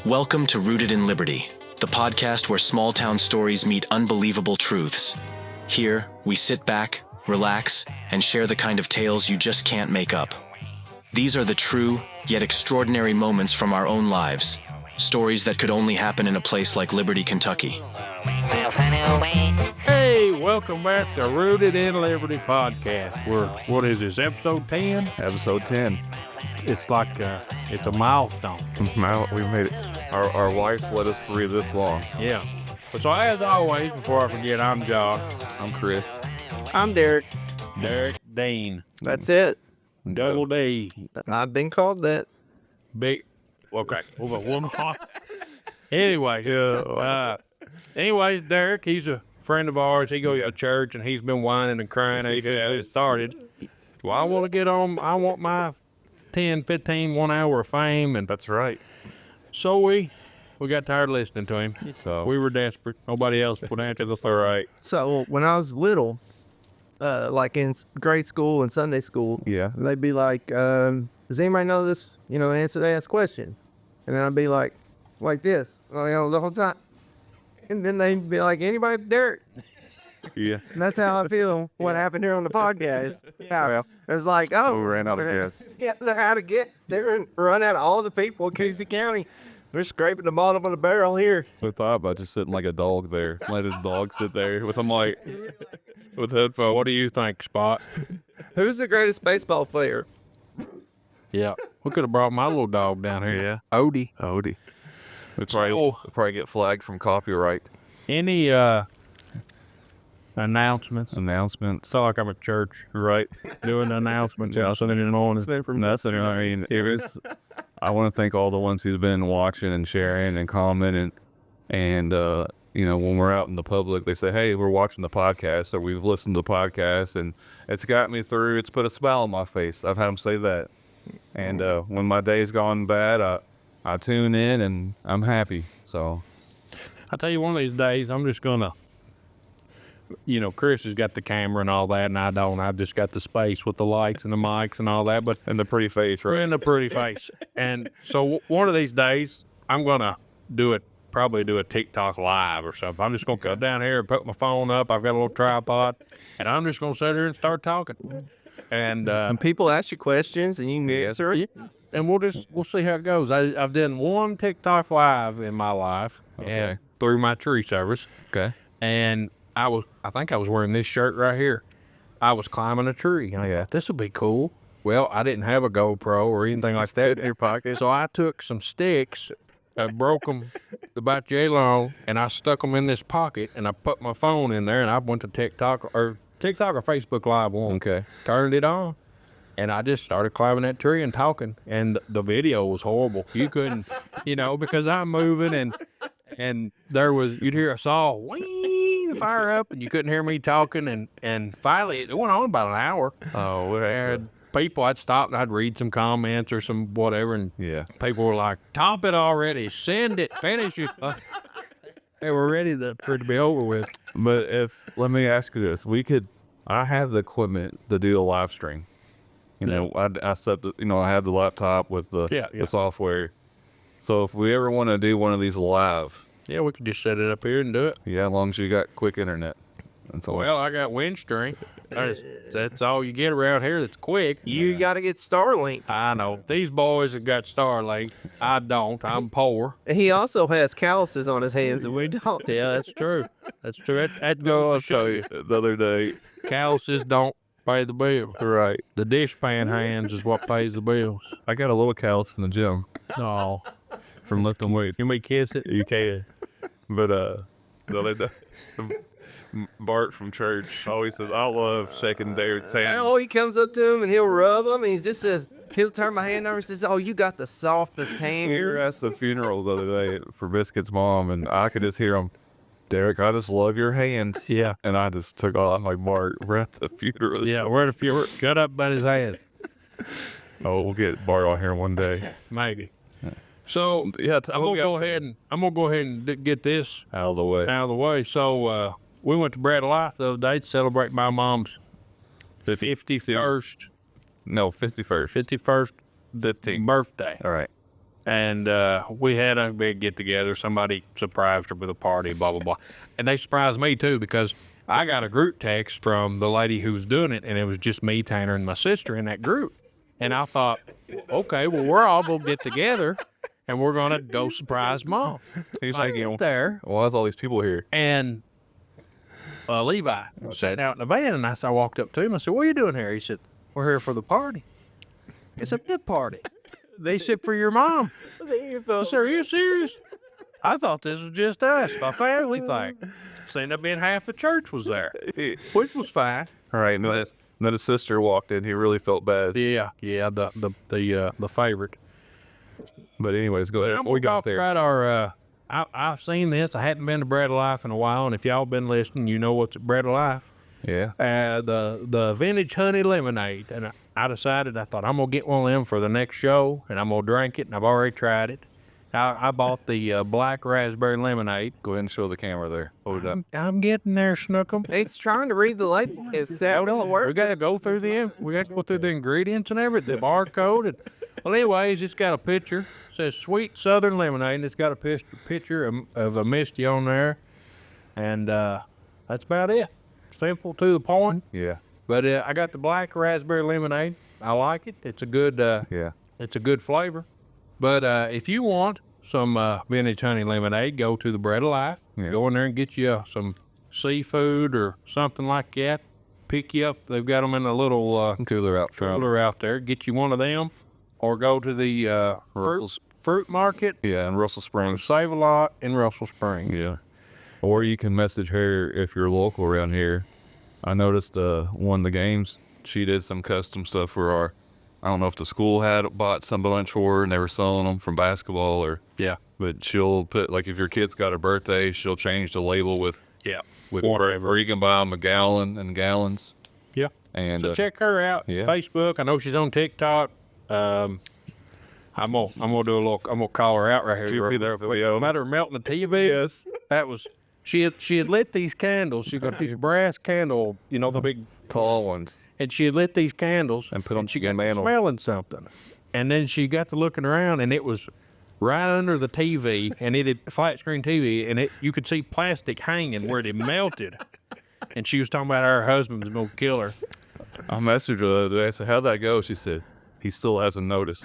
Welcome to Rooted in Liberty, the podcast where small town stories meet unbelievable truths. Here, we sit back, relax, and share the kind of tales you just can't make up. These are the true, yet extraordinary moments from our own lives. Stories that could only happen in a place like Liberty, Kentucky. Hey, welcome back to Rooted in Liberty podcast. What is this, episode 10? Episode 10. It's like, it's a milestone. We made it. Our wives let us free this long. Yeah. So as always, before I forget, I'm Josh. I'm Chris. I'm Derek. Derek Dean. That's it. Double D. I've been called that. Big. Okay. One more. Anyway, Derek, he's a friend of ours. He goes to church and he's been whining and crying. He started. Well, I want to get on. I want my 10, 15, 1 hour of fame. And That's right. so we got tired of listening to him. So We were desperate. Nobody else would answer the phone right. So when I was little, like in grade school and Sunday school, yeah. they'd be like, does anybody know this? They ask questions. And then I'd be like this, the whole time. And then they'd be like, anybody, Derek? Yeah. And that's how I feel what happened here on the podcast. Yeah. Well, It's like, we ran out of they're- gas. Yeah, they're out of gas. They're run out of all the people in Casey County. They're scraping the bottom of the barrel here. We thought about just sitting like a dog there. Let his dog sit there with him like with headphones. What do you think, Spot? Who's the greatest baseball player? Yeah. We could have brought my little dog down here. Yeah. Odie. Odie. We'd So- probably get flagged from copyright Any announcements? announcements. It's like I'm at church, Right. doing announcements on Sunday morning. That's it. I mean, I want to thank all the ones who've been watching and sharing and commenting. And, when we're out in the public, they say, hey, we're watching the podcast or we've listened to the podcast and it's got me through. It's put a smile on my face. I've had them say that. And when my day's gone bad, I tune in and I'm happy. So, I tell you, one of these days, I'm just going to, Chris has got the camera and all that, and I don't. I've just got the space with the lights and the mics and all that. But and the pretty face, we're right? in a pretty face. And so one of these days, I'm going to probably do a TikTok live or something. I'm just going to go down here and put my phone up. I've got a little tripod, and I'm just going to sit here and start talking. And People ask you questions and you can answer it. and we'll see how it goes. I've done one TikTok live in my life, Okay. and through my tree service, Okay. and I think I was wearing this shirt right here. I was climbing a tree, and I thought, this will be cool. Well, I didn't have a GoPro or anything like that in your pocket, so I took some sticks, I broke them about yay long, and I stuck them in this pocket, and I put my phone in there, and I went to TikTok or Facebook Live one. Okay. Turned it on, and I just started climbing that tree and talking, and the video was horrible. You couldn't, because I'm moving, and there was, you'd hear a saw, wing, fire up, and you couldn't hear me talking, and finally, it went on about an hour. Oh, And people, I'd stop and I'd read some comments or some whatever, and yeah. people were like, top it already, send it, finish it. They were ready for it to be over with. But let me ask you this: I have the equipment to do a live stream. I set I have the laptop with the software. So if we ever want to do one of these live, Yeah, we could just set it up here and do it. yeah, as long as you got quick internet. That's all. Well, I got Windstream. That's all you get around here that's quick. You got to get Starlink. I know. These boys have got Starlink. I don't. I'm poor. He also has calluses on his hands, and we don't. Yeah, that's true. That's true. That goes to show you. The other day, Calluses don't pay the bill. right? The dishpan hands is what pays the bills. I got a little callus in the gym No. from lifting weights. You may kiss it? You can, but the other day, Bart from church always says, "I love shaking Derek's hand." Oh, he comes up to him and he'll rub him, and he just says, he'll turn my hand over and says, oh, you got the softest hand. We were at the funeral the other day for Biscuit's mom, and I could just hear him, Derek, I just love your hands. Yeah. And I just took off. I'm like, Bart, we're at the funeral. Yeah, we're at a few. Cut up by his ass. Oh, we'll get Bart on here one day. Maybe. So Yeah, I'm gonna go ahead and get this out of the way. out of the way. So we went to Bread of Life the other day to celebrate my mom's 51st No, 51st. 51st 15. birthday. All right. And we had a big get together. Somebody surprised her with a party, blah, blah, blah. And they surprised me too because I got a group text from the lady who was doing it, and it was just me, Tanner, and my sister in that group. And I thought, okay, well, we're all going to get together and we're going to go surprise Mom. He's I like, get there, why is all these people here? and Levi sat out in the van, and I walked up to him. I said, what are you doing here? He said, we're here for the party. It's a big party. They said for your mom. I said, are you serious? I thought this was just us, my family thing. So ended up being half the church was there, which was fine. All right, and then his sister walked in. He really felt bad. Yeah, the favorite. But anyways, go ahead. I'm What we gonna got talk there? about our. I've seen this. I hadn't been to Bread of Life in a while, and if y'all been listening, you know what's at Bread of Life. Yeah. The vintage honey lemonade, and I decided I thought I'm gonna get one of them for the next show, and I'm gonna drink it. And I've already tried it. I bought the black raspberry lemonade. Go ahead and show the camera there. Hold it up. I'm getting there, Snookum. He's trying to read the label. It's We gotta go through the ingredients and everything, the barcode. And, well, anyways, it's got a picture. It says sweet Southern lemonade, and it's got a picture of a Misty on there, and that's about it. Simple to the point. Yeah. But I got the black raspberry lemonade. I like it. It's a good. Yeah. It's a good flavor. But if you want some vintage honey lemonade, go to the Bread of Life. Yeah. Go in there and get you some seafood or something like that. Pick you up. They've got them in a little Cooler out front. cooler out there. Get you one of them, or go to the fruit market. Yeah, in Russell Springs. Save a lot in Russell Springs. Yeah. Or you can message her if you're local around here. I noticed one of the games, she did some custom stuff for our, I don't know if the school had bought some lunch for her and they were selling them from basketball or, Yeah. but she'll put, like if your kid's got a birthday, she'll change the label with Whatever. or you can buy them a gallon and gallons. Yeah. And So check her out. yeah. Facebook. I know she's on TikTok. I'm gonna do a little. I'm gonna call her out right here. She'll be there for the Matter of melting the TV. Yes. That was. She had lit these candles. She got these brass candle. You know the big. tall ones. And she had lit these candles And put 'em she in the got to mantle. smelling something, and then she got to looking around, and it was right under the TV, and it had flat screen TV, and you could see plastic hanging where it had melted. And she was talking about how her husband was gonna kill her. I messaged her the other day. I said, how'd that go? She said, he still hasn't noticed.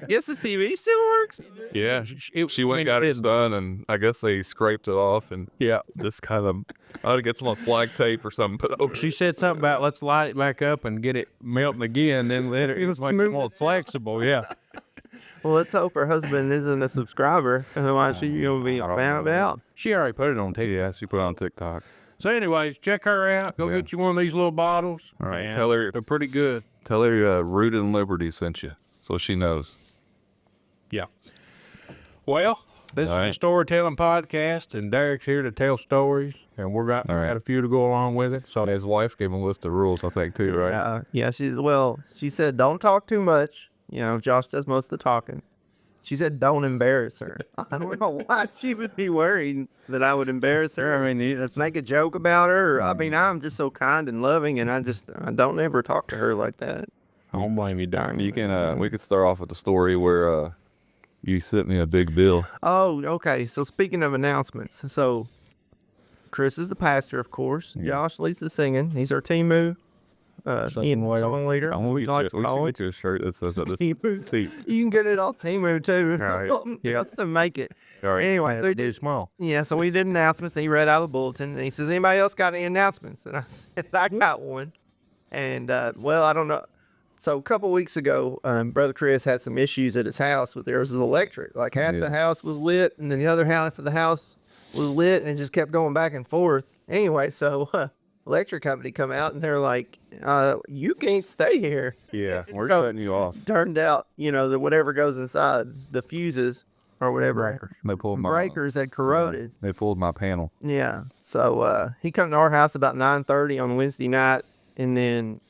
Yes, the TV still works. Yeah. She went and I got mean, it done, and I guess they scraped it off and Yeah. just kind of, I ought to get some black tape or something put over. She said something about let's light it back up and get it melting again. Then later it was much more flexible. Yeah. Well, let's hope her husband isn't a subscriber. Otherwise, she's gonna be found out. She already put it on tape. Yeah, she put it on TikTok. So, anyways, check her out. Go Yeah. get you one of these little bottles. All right, and tell her- they're pretty good. Tell her Root and Liberty sent you, so she knows. Yeah. Well, this All is right. a storytelling podcast, and Derek's here to tell stories, and All right. got a few to go along with it. So, His wife gave him a list of rules, I think, too, right? Yeah, she said don't talk too much. You know, Josh does most of the talking. She said don't embarrass her. I don't know why she would be worried that I would embarrass her. I mean, let's make a joke about her. I mean, I'm just so kind and loving, and I don't ever talk to her like that. I don't blame you, darn. You can, we could start off with the story where you sent me a big bill. Oh, okay. So speaking of announcements, so Chris is the pastor, of course. Josh leads the singing. He's our Timu song leader. We like to call it. Get you a shirt that says that. Timu. You can get it on Timu too. Right. Just to make it. All right. Anyway, so Dude, small. yeah, so we did announcements, and he read out the bulletin, and he says, anybody else got any announcements? And I said, I got one. And, well, I don't know. So a couple weeks ago, Brother Chris had some issues at his house with there was electric. Like half the house was lit, and then the other half of the house was lit, and it just kept going back and forth. Anyway, so electric company come out, and they're like, you can't stay here. Yeah, we're So- shutting you off. Turned out, you know, that whatever goes inside, the fuses or whatever, They pulled my breakers had corroded. They pulled my panel. Yeah. So he come to our house about 9:30 on Wednesday night, and then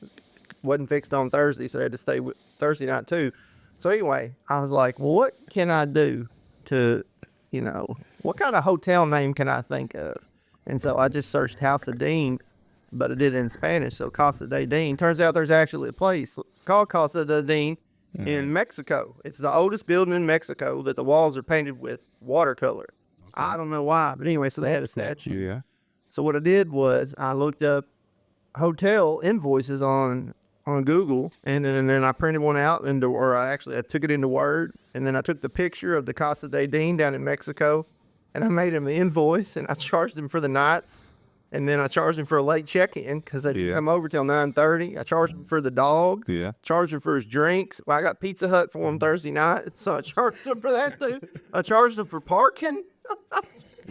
wasn't fixed on Thursday, so I had to stay Thursday night too. So anyway, I was like, well, what can I do to, you know, what kind of hotel name can I think of? And so I just searched House of Dean, but I did it in Spanish, so Casa de Dean. Turns out there's actually a place called Casa de Dean in Mexico. It's the oldest building in Mexico that the walls are painted with watercolor. I don't know why, but anyway, so they had a statue. Yeah. So what I did was I looked up hotel invoices on Google, and then I printed one out I took it into Word, and then I took the picture of the Casa de Dean down in Mexico, and I made him an invoice, and I charged him for the nights, and then I charged him for a late check-in because they didn't come over till 9:30. I charged him for the dog. Yeah. Charged him for his drinks. Well, I got Pizza Hut for him Thursday night, so I charged him for that too. I charged him for parking.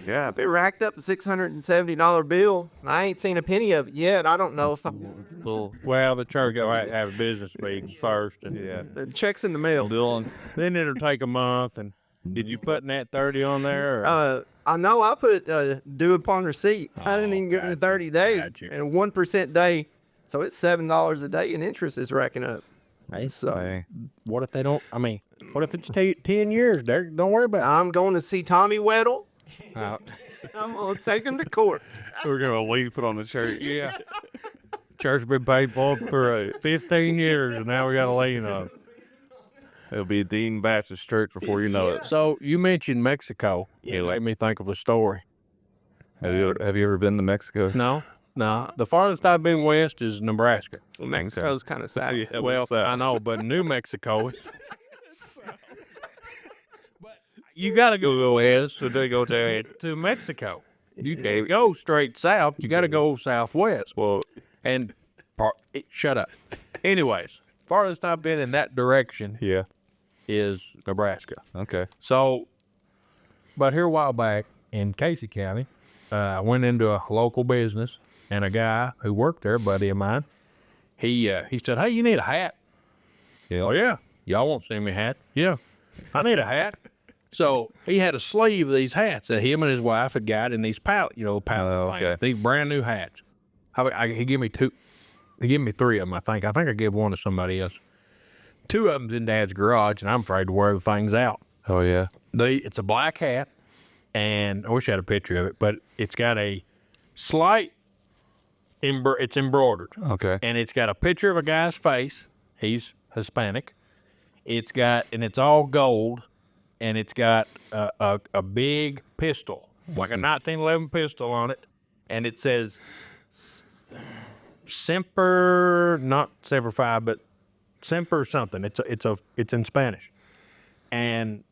Yeah, it racked up a $670 bill. I ain't seen a penny of it yet. I don't know if Well, the church will have business meetings first, and the check's in the mail. Dylan. then it'll take a month. And did you put that 30 on there? Or? I know I put due upon receipt. I didn't even get it in 30 days. Gotcha. And a 1% day, so it's $7 a day in interest is racking up. So Hey. What if they don't? I mean, what if it's 10 years? Don't worry about I'm going to see Tommy Weddle. it. I'm going to take him to court. We're gonna leave it on the church. Yeah. Church been paid for 15 years, and now we got a lien on it. It'll be Dean Baptist Church before you know it. So you mentioned Mexico. It made me think of a story. Have you ever been to Mexico? No. The farthest I've been west is Nebraska. Mexico's kind of sad. Well, I know, but New Mexico. You got to go west to go to Mexico. You can't go straight south. You got to go southwest. Well, and shut up. Anyways, farthest I've been in that direction Yeah. is Nebraska. Okay. So, but here a while back in Casey County, I went into a local business, and a guy who worked there, a buddy of mine, he said, "Hey, you need a hat?" Yeah. Oh yeah, y'all won't see me hat. Yeah, I need a hat. So he had a sleeve of these hats that him and his wife had got in these pallet, okay. these brand new hats. He gave me two. He gave me three of them. I think I gave one to somebody else. Two of them's in Dad's garage, and I'm afraid to wear the things out. Oh yeah. It's a black hat, and I wish I had a picture of it, but it's got a slight, it's embroidered. Okay. And it's got a picture of a guy's face. He's Hispanic. It's all gold, and it's got a big pistol, like a 1911 pistol on it, and it says Semper, not Semper Fi, but Semper something. It's in Spanish. And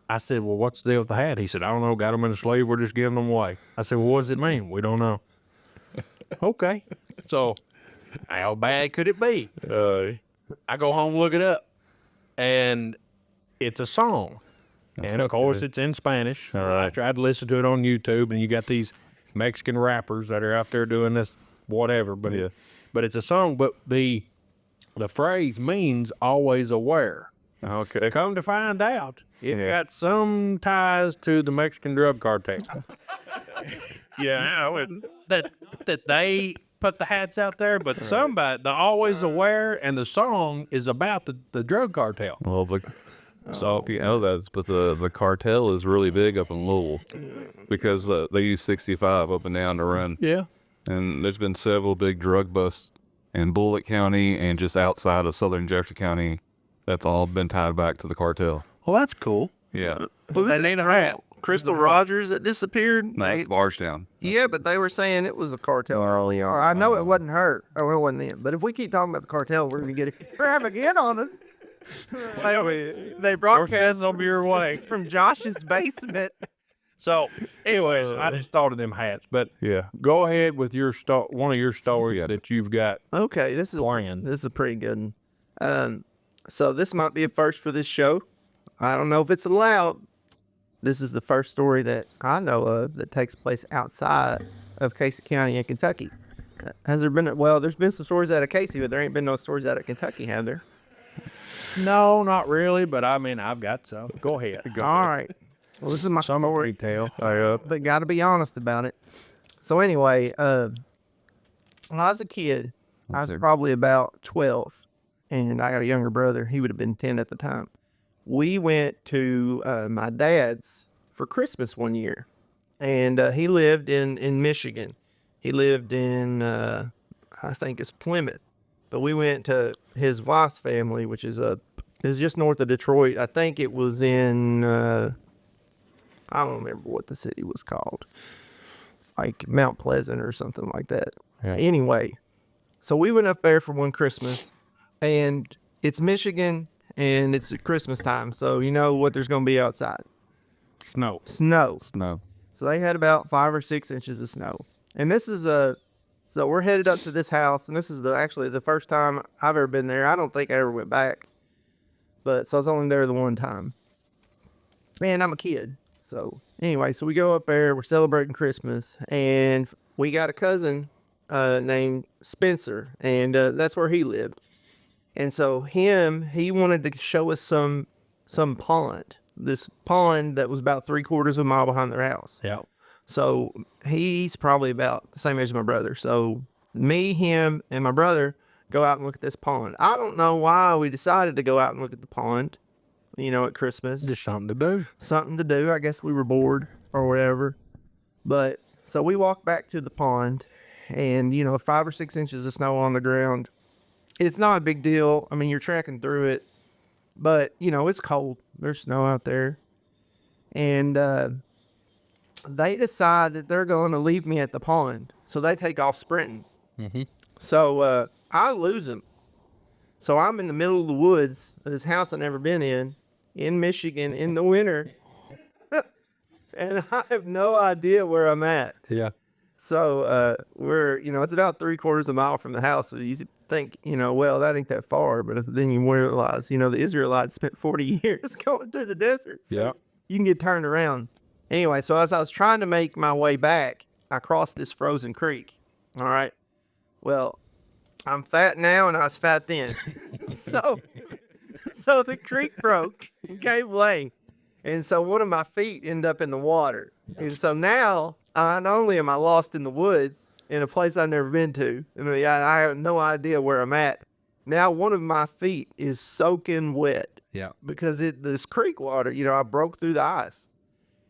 I said, "Well, what's the deal with the hat?" He said, "I don't know. Got them in a sleeve. We're just giving them away." I said, "Well, what does it mean?" "We don't know." Okay. So how bad could it be? I go home, look it up, and it's a song. And of course, it's in Spanish. I tried to listen to it on YouTube, and you got these Mexican rappers that are out there doing this whatever. But but it's a song. But the phrase means always aware. Okay. Come to find out, it got some ties to the Mexican drug cartel. That they put the hats out there, but somebody, they're always aware, and the song is about the drug cartel. Well, so you know but the cartel is really big up in Louisville because they use 65 up and down to run. Yeah. And there's been several big drug busts in Bullitt County and just outside of Southern Jefferson County. That's all been tied back to the cartel. Well, that's cool. Yeah. But that ain't a hat. Crystal Rogers that disappeared. Barstown. Yeah, but they were saying it was a cartel early on. I know it wasn't her. Or it wasn't them. But if we keep talking about the cartel, we're going to get a grab again on us. They broadcast on your way. from Josh's basement. So, anyways, I just thought of them hats. But Yeah. go ahead with your one of your stories that you've got. Okay, this is a pretty good one. So this might be a first for this show. I don't know if it's allowed. This is the first story that I know of that takes place outside of Casey County in Kentucky. Has there been? Well, there's been some stories out of Casey, but there ain't been no stories out of Kentucky, have there? No, not really. But I mean, I've got some. Go ahead. All right. Well, this is my story. Detail. But got to be honest about it. So anyway, when I was a kid, I was probably about 12, and I got a younger brother. He would have been 10 at the time. We went to my dad's for Christmas one year, and he lived in Michigan. He lived in, I think it's Plymouth. But we went to his wife's family, which is It was just north of Detroit. I think it was in, I don't remember what the city was called. Like Mount Pleasant or something like that. Yeah. Anyway, so we went up there for one Christmas, and it's Michigan, and it's Christmas time. So you know what there's going to be outside. Snow. Snow. No. So they had about 5 or 6 inches of snow. And this is so we're headed up to this house, and this is actually the first time I've ever been there. I don't think I ever went back. But so I was only there the one time. Man, I'm a kid. So anyway, so we go up there, we're celebrating Christmas, and we got a cousin named Spencer, and that's where he lived. And so he wanted to show us some pond. This pond that was about 3/4 of a mile behind their house. Yeah. So he's probably about the same age as my brother. So me, him, and my brother go out and look at this pond. I don't know why we decided to go out and look at the pond, at Christmas. Just something to do. Something to do. I guess we were bored or whatever. But so we walked back to the pond, and 5 or 6 inches of snow on the ground. It's not a big deal. I mean, you're trekking through it, but it's cold. There's snow out there. And they decide that they're going to leave me at the pond. So they take off sprinting. Mm-hmm. So I lose them. So I'm in the middle of the woods of this house I've never been in Michigan in the winter. And I have no idea where I'm at. Yeah. So we're, it's about 3/4 of a mile from the house. So you think, well, that ain't that far. But then you realize, the Israelites spent 40 years going through the desert. So Yeah. you can get turned around. Anyway, so as I was trying to make my way back, I crossed this frozen creek. All right. Well, I'm fat now and I was fat then. so the creek broke and gave way. And so one of my feet ended up in the water. And so now, not only am I lost in the woods in a place I've never been to, I have no idea where I'm at. Now one of my feet is soaking wet. Yeah. Because this creek water, I broke through the ice.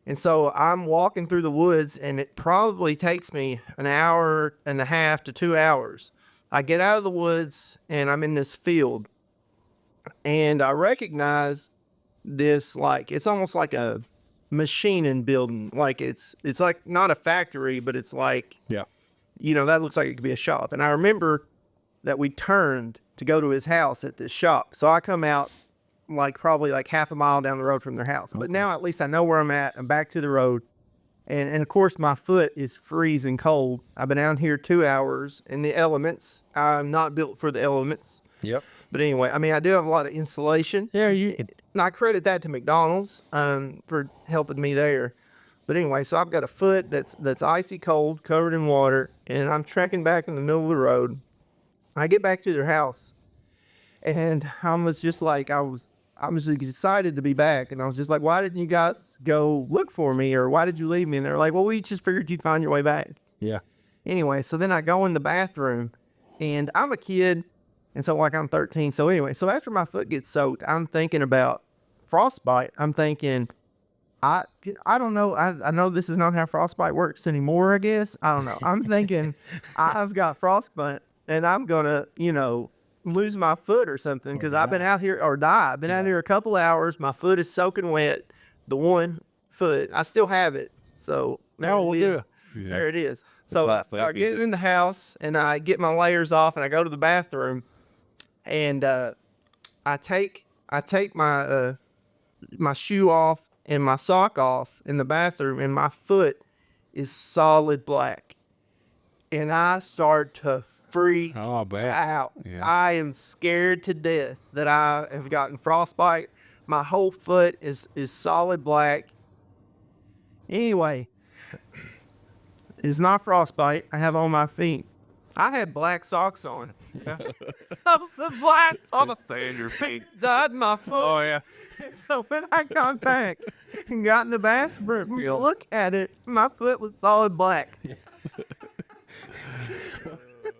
And so I'm walking through the woods, and it probably takes me an hour and a half to 2 hours. I get out of the woods, and I'm in this field, and I recognize this, it's almost like a machining building. Like it's like not a factory, but it's like, Yeah. That looks like it could be a shop. And I remember that we turned to go to his house at this shop. So I come out probably half a mile down the road from their house. But now at least I know where I'm at. I'm back to the road. And of course my foot is freezing cold. I've been out here 2 hours in the elements. I'm not built for the elements. Yep. But anyway, I do have a lot of insulation. Yeah. And I credit that to McDonald's for helping me there. But anyway, so I've got a foot that's icy cold, covered in water, and I'm trekking back in the middle of the road. I get back to their house, and I was just I was excited to be back, and I was just like, why didn't you guys go look for me, or why did you leave me? And they're like, well, we just figured you'd find your way back. Yeah. Anyway, so then I go in the bathroom, and I'm a kid, and so I'm 13. So anyway, so after my foot gets soaked, I'm thinking about frostbite. I'm thinking, I don't know. I know this is not how frostbite works anymore, I guess. I don't know. I'm thinking I've got frostbite, and I'm going to, lose my foot or something because I've been out here or die. I've been out here a couple hours. My foot is soaking wet. The one foot, I still have it. So there it is. So I get in the house and I get my layers off and I go to the bathroom and I take my my shoe off and my sock off in the bathroom and my foot is solid black. And I start to freak out. Yeah. I am scared to death that I have gotten frostbite. My whole foot is solid black. Anyway, it's not frostbite. I have on my feet. I had black socks on. Something black on your feet dyed my foot. Oh yeah. So when I got back and got in the bathroom, look at it, my foot was solid black.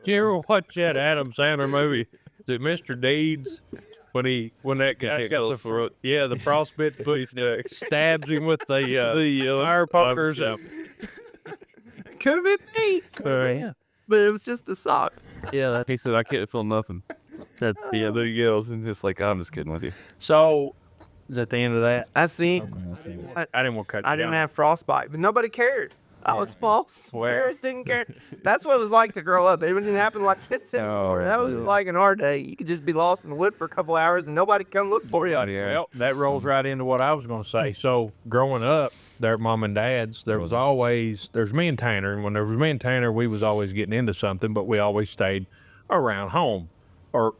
Did you ever watch that Adam Sandler movie? Is it Mr. Deeds? When that guy's got the throat, the frostbite foot stabs him with the fire pokers. Could have been me. Yeah. But it was just a sock. Yeah. He said, I can't feel nothing. Yeah, there he yells and just like, I'm just kidding with you. So, is that the end of that? I see. I didn't want to cut you I didn't down. have frostbite, but nobody cared. I was false. Parents didn't care. That's what it was like to grow up. It didn't happen like this anymore. That was like in our day. You could just be lost in the wood for a couple hours and nobody come look for you. Well, that rolls right into what I was going to say. So, growing up there at Mom and Dad's, there's me and Tanner. And when there was me and Tanner, we was always getting into something, but we always stayed around home or,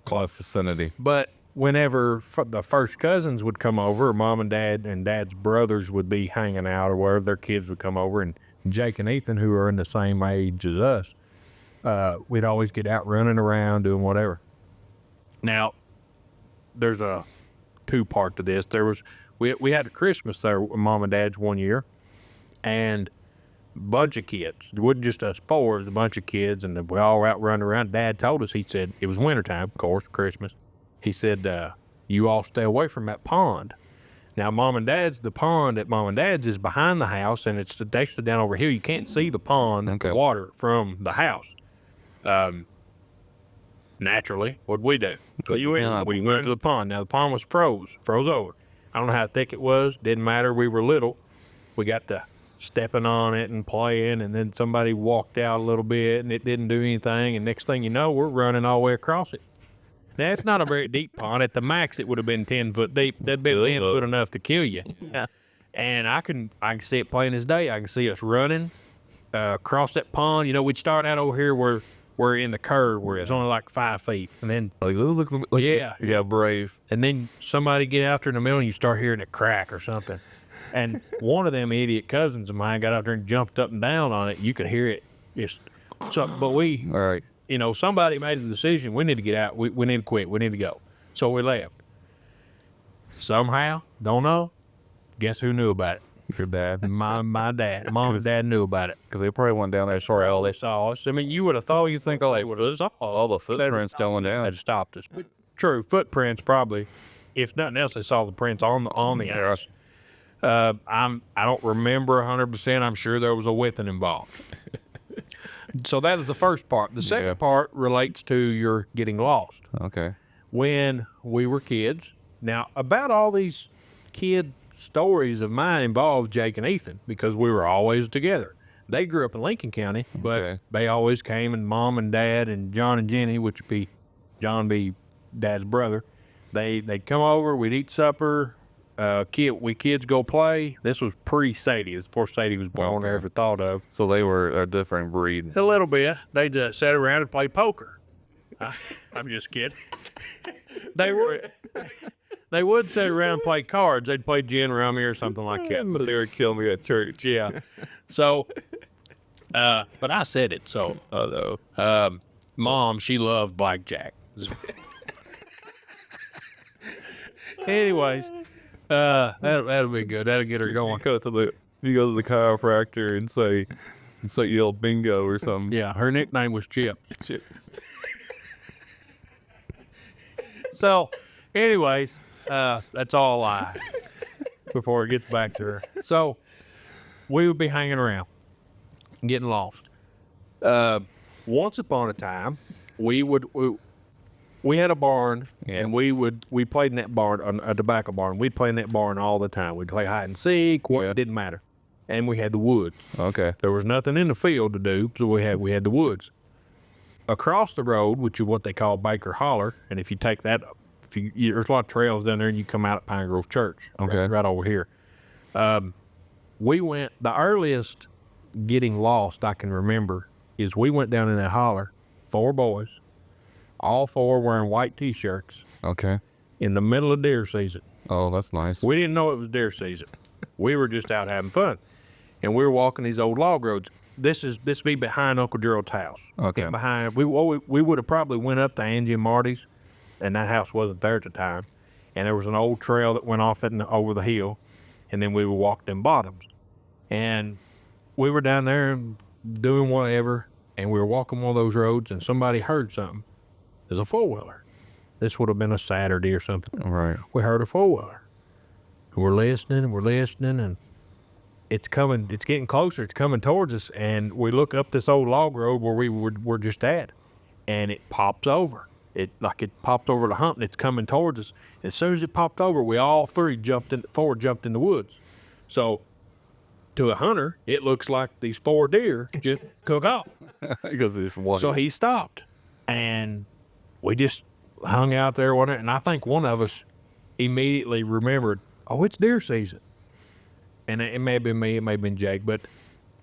Close vicinity. But whenever the first cousins would come over, or Mom and Dad's brothers would be hanging out, or wherever their kids would come over, and Jake and Ethan, who are in the same age as us, we'd always get out running around doing whatever. Now, there's a two-part to this. We had a Christmas there with Mom and Dad's one year, and a bunch of kids. It wasn't just us four, it was a bunch of kids, and we all were out running around. Dad told us, he said, it was wintertime, of course, Christmas. He said, you all stay away from that pond. Now, the pond at Mom and Dad's is behind the house, and it's actually down over here. You can't see the pond, the water from the house. Naturally, what'd we do? We went to the pond. Now, the pond was froze over. I don't know how thick it was. Didn't matter. We were little. We got to stepping on it and playing, and then somebody walked out a little bit, and it didn't do anything, and next thing you know, we're running all the way across it. Now, it's not a very deep pond. At the max, it would have been 10 foot deep. That'd be 10 foot enough to kill you. And I can see it plain as day. I can see us running across that pond. We'd start out over here where we're in the curve where it's only like 5 feet. And then, Yeah, brave. and then somebody get out there in the middle and you start hearing it crack or something. And one of them idiot cousins of mine got out there and jumped up and down on it. You could hear it. But we, All right. somebody made the decision. We need to get out. We need to quit. We need to go. So we left. Somehow, don't know. Guess who knew about it? Your dad. My dad. Mom and Dad knew about it. Because they probably went down there short They saw us. I mean, you would have thought, you think, they would have saw all the footprints going down. They'd stopped us. True, footprints probably. If nothing else, they saw the prints on the ice. I don't remember 100%. I'm sure there was a whipping involved. So that is the first part. The second part relates to your getting lost. Okay. When we were kids. Now, about all these kid stories of mine involved Jake and Ethan because we were always together. They grew up in Lincoln County, but they always came, and Mom and Dad and John and Jenny, which would be John be Dad's brother, they'd come over, we'd eat supper, we kids go play. This was pre-Sadie. This before Sadie was born or ever thought of. So they were a different breed. A little bit. They just sat around and played poker. I'm just kidding. They would sit around and play cards. They'd play gin rummy or something like that. But they would kill me at church. Yeah. So, but I said it. So, Mom, she loved blackjack. Anyways, that'll be good. That'll get her going. You go to the chiropractor and say yell bingo or something. Yeah, her nickname was Chip. So, anyways, that's all a lie before it gets back to her. So, we would be hanging around, getting lost. Once upon a time, we had a barn, and we played in that barn, a tobacco barn. We'd play in that barn all the time. We'd play hide and seek. It didn't matter. And we had the woods. Okay. There was nothing in the field to do, so we had the woods. Across the road, which is what they call Baker Holler, and if you take that up, there's a lot of trails down there, and you come out at Pine Grove Church. Okay. Right over here. We went, the earliest getting lost I can remember is we went down in that holler, 4 boys, all 4 wearing white T-shirts Okay. in the middle of deer season. Oh, that's nice. We didn't know it was deer season. We were just out having fun. And we were walking these old log roads. This be behind Uncle Gerald's house. Okay. And behind, we would have probably went up to Angie and Marty's, and that house wasn't there at the time. And there was an old trail that went off over the hill, and then we would walk them bottoms. And we were down there doing whatever, and we were walking one of those roads, and somebody heard something. There's a 4-wheeler. This would have been a Saturday or something. All right. We heard a 4-wheeler. We're listening, and it's getting closer. It's coming towards us, and we look up this old log road where we were just at, and it pops over. It popped over the hump, and it's coming towards us. As soon as it popped over, we all three jumped in the woods. So to a hunter, it looks like these 4 deer just cook off. Because it's one. So he stopped, and we just hung out there, and I think one of us immediately remembered, oh, it's deer season. And it may have been me, it may have been Jake, but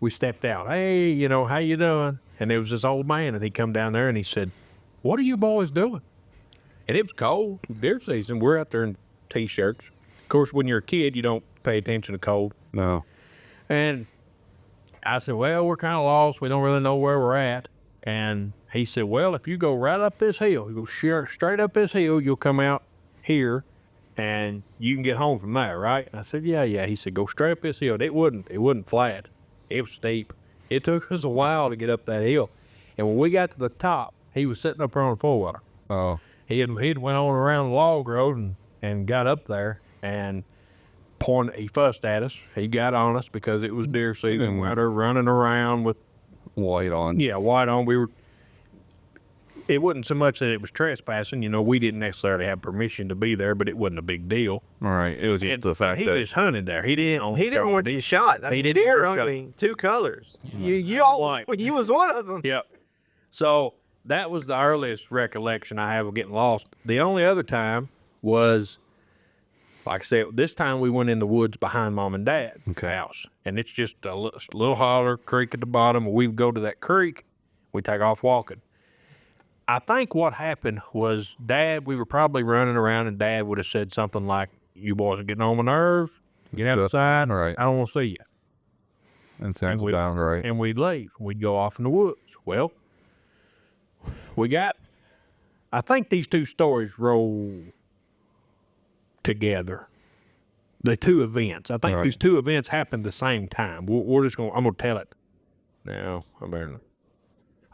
we stepped out. Hey, you know, how you doing? And there was this old man, and he come down there, and he said, what are you boys doing? And it was cold, deer season. We're out there in T-shirts. Of course, when you're a kid, you don't pay attention to cold. No. And I said, well, we're kind of lost. We don't really know where we're at. And he said, well, if you go right up this hill, you go straight up this hill, you'll come out here, and you can get home from there, right? And I said, yeah. He said, go straight up this hill. It wasn't flat. It was steep. It took us a while to get up that hill. And when we got to the top, he was sitting up there on the 4-wheeler. Oh. He'd went on around the log road and got up there and he fussed at us. He got on us because it was deer season. We were running around with White on. Yeah, white on. It wasn't so much that it was trespassing. You know, we didn't necessarily have permission to be there, but it wasn't a big deal. All right. It was the fact He that just hunted there. He didn't want to be shot. He didn't deer want to only 2 colors. You was one of them. Yep. So that was the earliest recollection I have of getting lost. The only other time was, like I said, this time we went in the woods behind Mom and Dad's house. And it's just a little holler, creek at the bottom. We would go to that creek. We take off walking. I think what happened was we were probably running around, and Dad would have said something like, you boys are getting on my nerves. Get outside. All right. I don't want to see you. And sounds down right. And we'd leave. We'd go off in the woods. Well, I think these 2 stories roll together. The 2 events. I think these 2 events happened the same time. I'm going to tell it. No,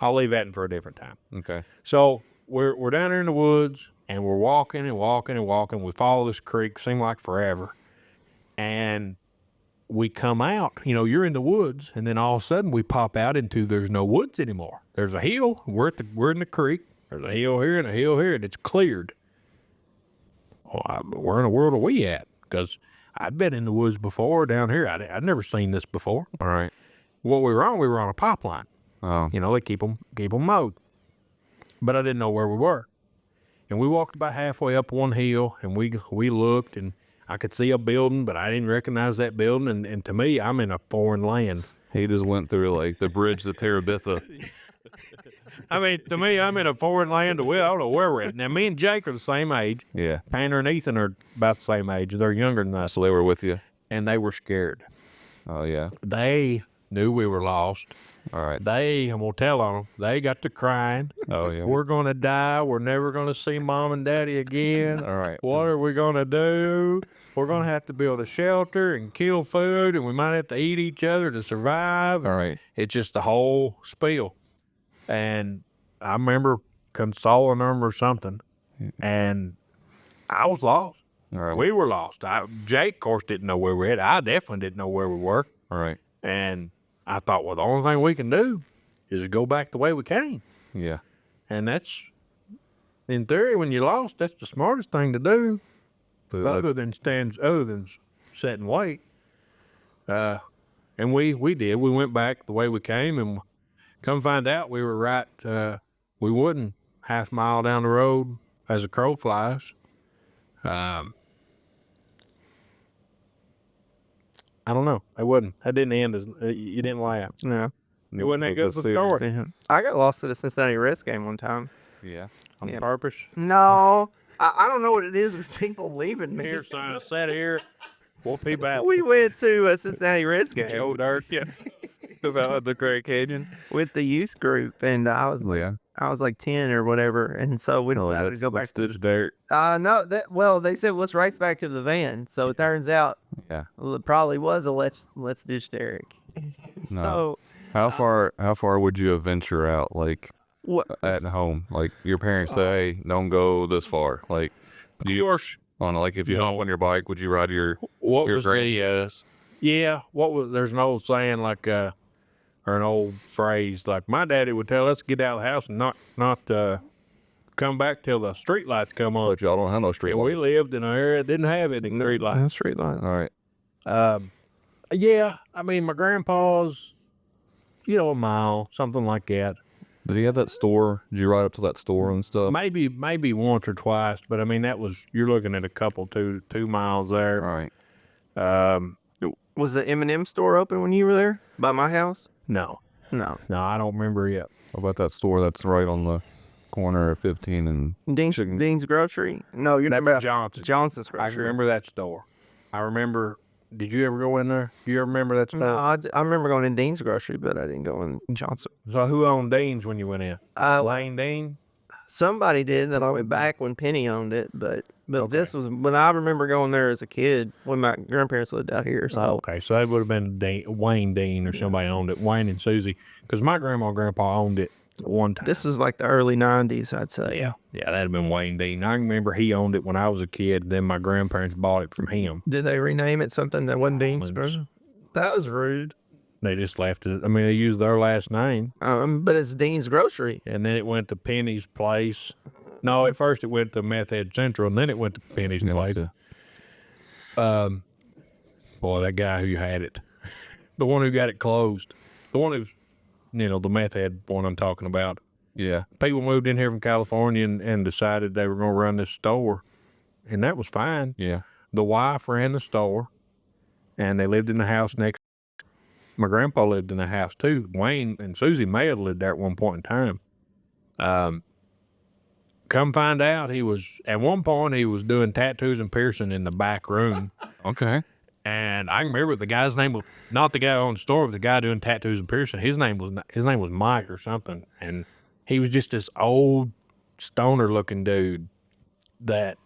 I'll leave that in for a different time. Okay. So we're down there in the woods, and we're walking and walking and walking. We follow this creek, seemed like forever. And we come out, you know, you're in the woods, and then all of a sudden we pop out into there's no woods anymore. There's a hill. We're in the creek. There's a hill here and a hill here, and it's cleared. Well, where in the world are we at? Because I'd been in the woods before down here. I'd never seen this before. All right. What we were on a pipeline. Oh. You know, they keep them mowed. But I didn't know where we were. And we walked about halfway up one hill, and we looked, and I could see a building, but I didn't recognize that building. And to me, I'm in a foreign land. He just went through like the bridge to Terabitha. I mean, to me, I'm in a foreign land. I don't know where we're at. Now, me and Jake are the same age. Yeah. Tanner and Ethan are about the same age. They're younger than us. So they were with you. And they were scared. Oh, yeah. They knew we were lost. All right. I'm going to tell on them. They got to crying. Oh, yeah. We're going to die. We're never going to see Mom and Daddy again. All right. What are we going to do? We're going to have to build a shelter and kill food, and we might have to eat each other to survive. All right. It's just the whole spiel. And I remember consoling them or something, and I was lost. All right. We were lost. Jake, of course, didn't know where we were at. I definitely didn't know where we were. All right. And I thought, well, the only thing we can do is go back the way we came. Yeah. And that's, in theory, when you're lost, that's the smartest thing to do, other than sit and wait. And we did. We went back the way we came, and come find out we were right. We wasn't half mile down the road as a crow flies. I don't know. I wasn't. That didn't end as you didn't laugh. No. It wasn't that good of a story. I got lost at a Cincinnati Reds game one time. Yeah. On purpose. No. I don't know what it is with people leaving me. Here, son, sat here. We'll be back. We went to a Cincinnati Reds game. Old dirt, yeah. About the Great Canyon. With the youth group, and I was like 10 or whatever, and so we don't have to go back to the dirt. no, they said let's race back to the van. So it turns out, it probably was a let's ditch Derek. So how far would you venture out, like at home? Like your parents say, hey, don't go this far. Like, do you like if you hop on your bike, would you ride your what was the yeah, what was there's an old saying like or an old phrase. Like my daddy would tell us, get out of the house and not come back till the street lights come on. But y'all don't have no street We lights. lived in an area that didn't have any street lights. Street light. All right. Yeah, I mean, my grandpa's, a mile, something like that. Did he have that store? Did you ride up to that store and stuff? Maybe once or twice, but I mean, you're looking at a couple, 2 miles there. All right. Was the M&M store open when you were there by my house? No, No. I don't remember yet. What about that store that's right on the corner of 15 and Dean's Grocery? No, you're That talking was about Johnson. Johnson's I Grocery. remember that store. I remember. Did you ever go in there? Do you ever remember that store? No, I remember going in Dean's Grocery, but I didn't go in Johnson. So who owned Dean's when you went in? Lane Dean? Somebody did that. I went back when Penny owned it, but this was when I remember going there as a kid when my grandparents lived out here. So Okay, so that would have been Wayne Dean or somebody owned it. Wayne and Susie, because my grandma and grandpa owned it one time. this was like the early '90s, I'd say. Yeah, that'd have been Wayne Dean. I remember he owned it when I was a kid. Then my grandparents bought it from him. Did they rename it something that wasn't Dean's Was- Grocery? That was rude. They just left it. I mean, they used their last name, But it's Dean's Grocery. and then it went to Penny's Place. No, at first it went to Meth Head Central, and then it went to Penny's Place. Boy, that guy who had it, the one who got it closed, the one who's, the meth head one I'm talking about. yeah. People moved in here from California and decided they were going to run this store, and that was fine. Yeah. The wife ran the store, and they lived in the house next. My grandpa lived in the house too. Wayne and Susie may have lived there at one point in time. Come find out, at one point he was doing tattoos and piercing in the back room. Okay. And I remember the guy's name was not the guy who owned the store, but the guy doing tattoos and piercing. His name was Mike or something, and he was just this old stoner looking dude that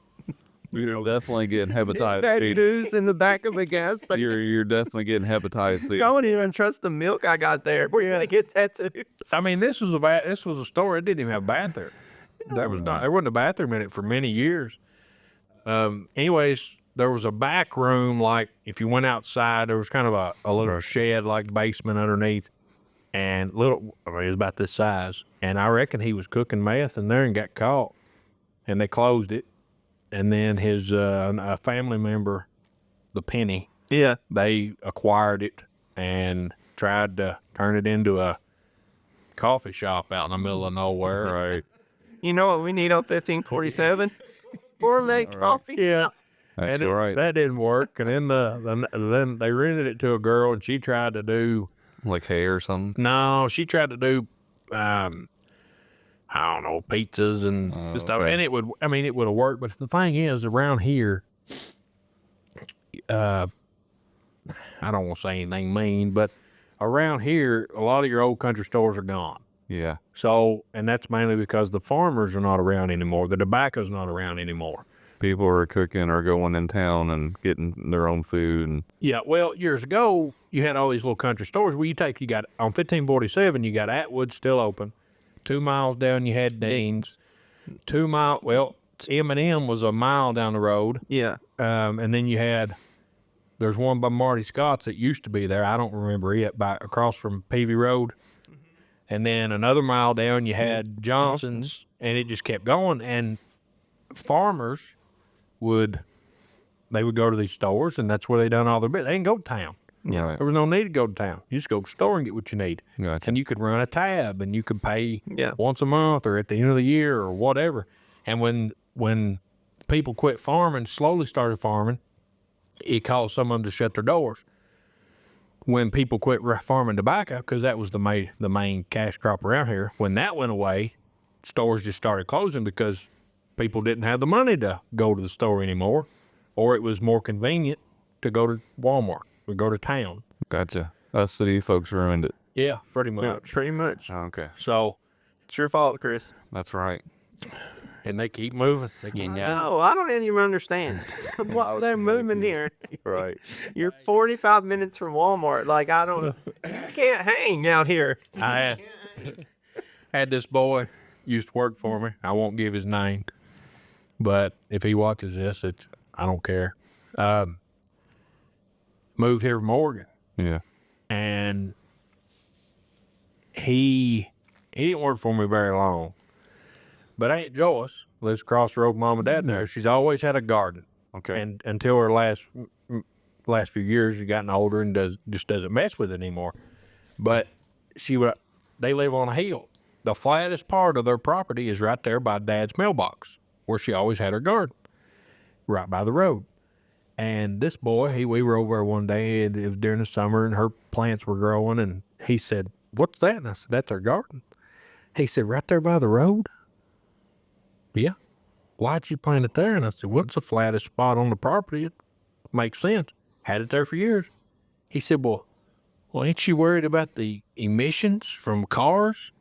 Definitely getting hepatitis C. Tattoos in the back of a gas station. You're definitely getting hepatitis C. I wouldn't even trust the milk I got there. We're gonna get tattooed. I mean, this was a store. It didn't even have a bathroom. There wasn't a bathroom in it for many years. Anyways, there was a back room, like if you went outside, there was kind of a little shed, like basement underneath, and it was about this size. And I reckon he was cooking meth in there and got caught, and they closed it. And then his a family member, the Penny, Yeah. they acquired it and tried to turn it into a coffee shop out in the middle of nowhere. Right. You know what we need on 1547? 4-leg coffee. Yeah. That's And all right. that didn't work. And then they rented it to a girl, and she tried to do Like hair or something. no, she tried to do I don't know, pizzas and stuff. okay. And it would have worked. But the thing is, around here, I don't want to say anything mean, but around here, a lot of your old country stores are gone. Yeah. So, and that's mainly because the farmers are not around anymore. The tobacco's not around anymore. People are cooking or going in town and getting their own food. And Yeah, well, years ago, you had all these little country stores where you got, on 1547, you got Atwood still open. 2 miles down, you had Dean's. 2 mile, well, M&M was a mile down the road. Yeah. And then there's one by Marty Scott's that used to be there. I don't remember it, across from Peavy Road. And then another mile down, you had Johnson's, and it just kept going. And farmers would go to these stores, and that's where they done all their business. They didn't go to town. right. There was no need to go to town. You just go to the store and get what you need. Gotcha. And you could run a tab, and you could pay Yeah. once a month or at the end of the year or whatever. And when people quit farming, slowly started farming, it caused some of them to shut their doors. When people quit farming tobacco, because that was the main cash crop around here, when that went away, stores just started closing because people didn't have the money to go to the store anymore, or it was more convenient to go to Walmart or go to town. Gotcha. Us city folks ruined it. Yeah, pretty much. Yeah, pretty much. Okay. So, It's your fault, Chris. That's right. and they keep moving. They keep No, I don't even understand. What they're moving here. Right. You're 45 minutes from Walmart. Like, you can't hang out here. I had this boy used to work for me. I won't give his name, but if he watches this, I don't care. Moved here from Oregon, Yeah. and he didn't work for me very long. But Aunt Joyce lives across the road from Mom and Dad there. She's always had a garden. Okay. And until her last few years, she's gotten older and doesn't mess with it anymore. But they live on a hill. The flattest part of their property is right there by Dad's mailbox, where she always had her garden, right by the road. And this boy, we were over there one day, and it was during the summer, and her plants were growing, and he said, "What's that?" And I said, "That's her garden." He said, "Right there by the road?" "Yeah." "Why'd you plant it there?" And I said, "What's the flattest spot on the property? It makes sense. Had it there for years." He said, well, ain't you worried about the emissions from cars?"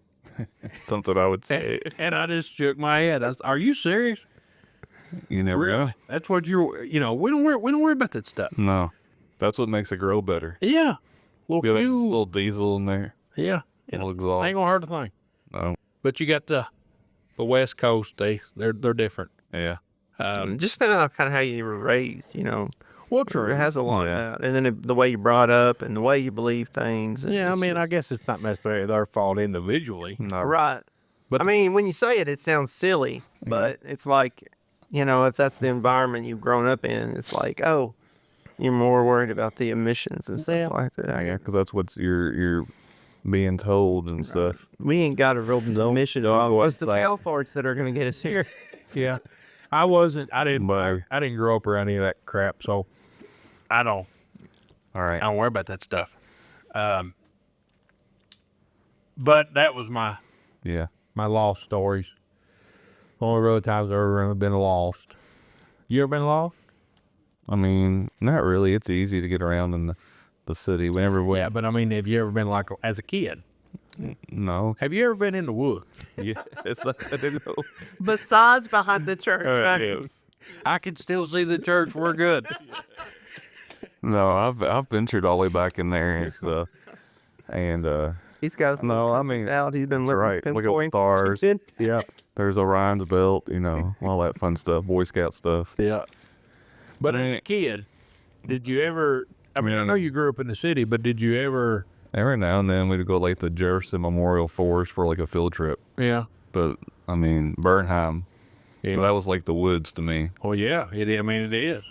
Something I would say. And I just shook my head. I said, "Are you serious? You never know. That's what we don't worry about that stuff." No. That's what makes it grow better. Yeah. Little Get a fuel. little diesel in there. Yeah. Little exhaust. Ain't gonna hurt a thing. No. But you got the West Coast, they're different. Yeah. Just kind of how you were raised, Well, It has a lot of that. And then the way you brought up and the way you believe things. Yeah, I it's mean, I just- guess it's not necessarily their fault individually. No. Right. But- I mean, when you say it, it sounds silly, but it's like, if that's the environment you've grown up in, it's like, oh, you're more worried about the emissions and stuff like that. Yeah, because that's what you're being told and stuff. We ain't got a real emission problem. It's the outside. tail farts that are going to get us here. Yeah. I didn't grow up around any of that crap, so I don't All right. worry about that stuff. But that was my Yeah. lost stories. Only real times I've ever been lost. You ever been lost? I mean, not really. It's easy to get around in the city whenever we. Yeah, but I mean, have you ever been like as a kid? No. Have you ever been in the woods? Yeah. It's like I didn't know. Besides behind the church. I can still see the church. We're good. No, I've ventured all the way back in there and stuff. And He's got some no, I mean, out. He's been that's right. Look at the pinpoints. stars. Yeah. There's Orion's belt, all that fun stuff, Boy Scout stuff. Yeah. But as a kid, did you ever? I mean, I know you grew up in the city, but did you ever? Every now and then we'd go like the Jefferson Memorial Forest for like a field trip. Yeah. But I mean, Bernheim, Yeah. but that was like the woods to me. Well, yeah. I mean, it is.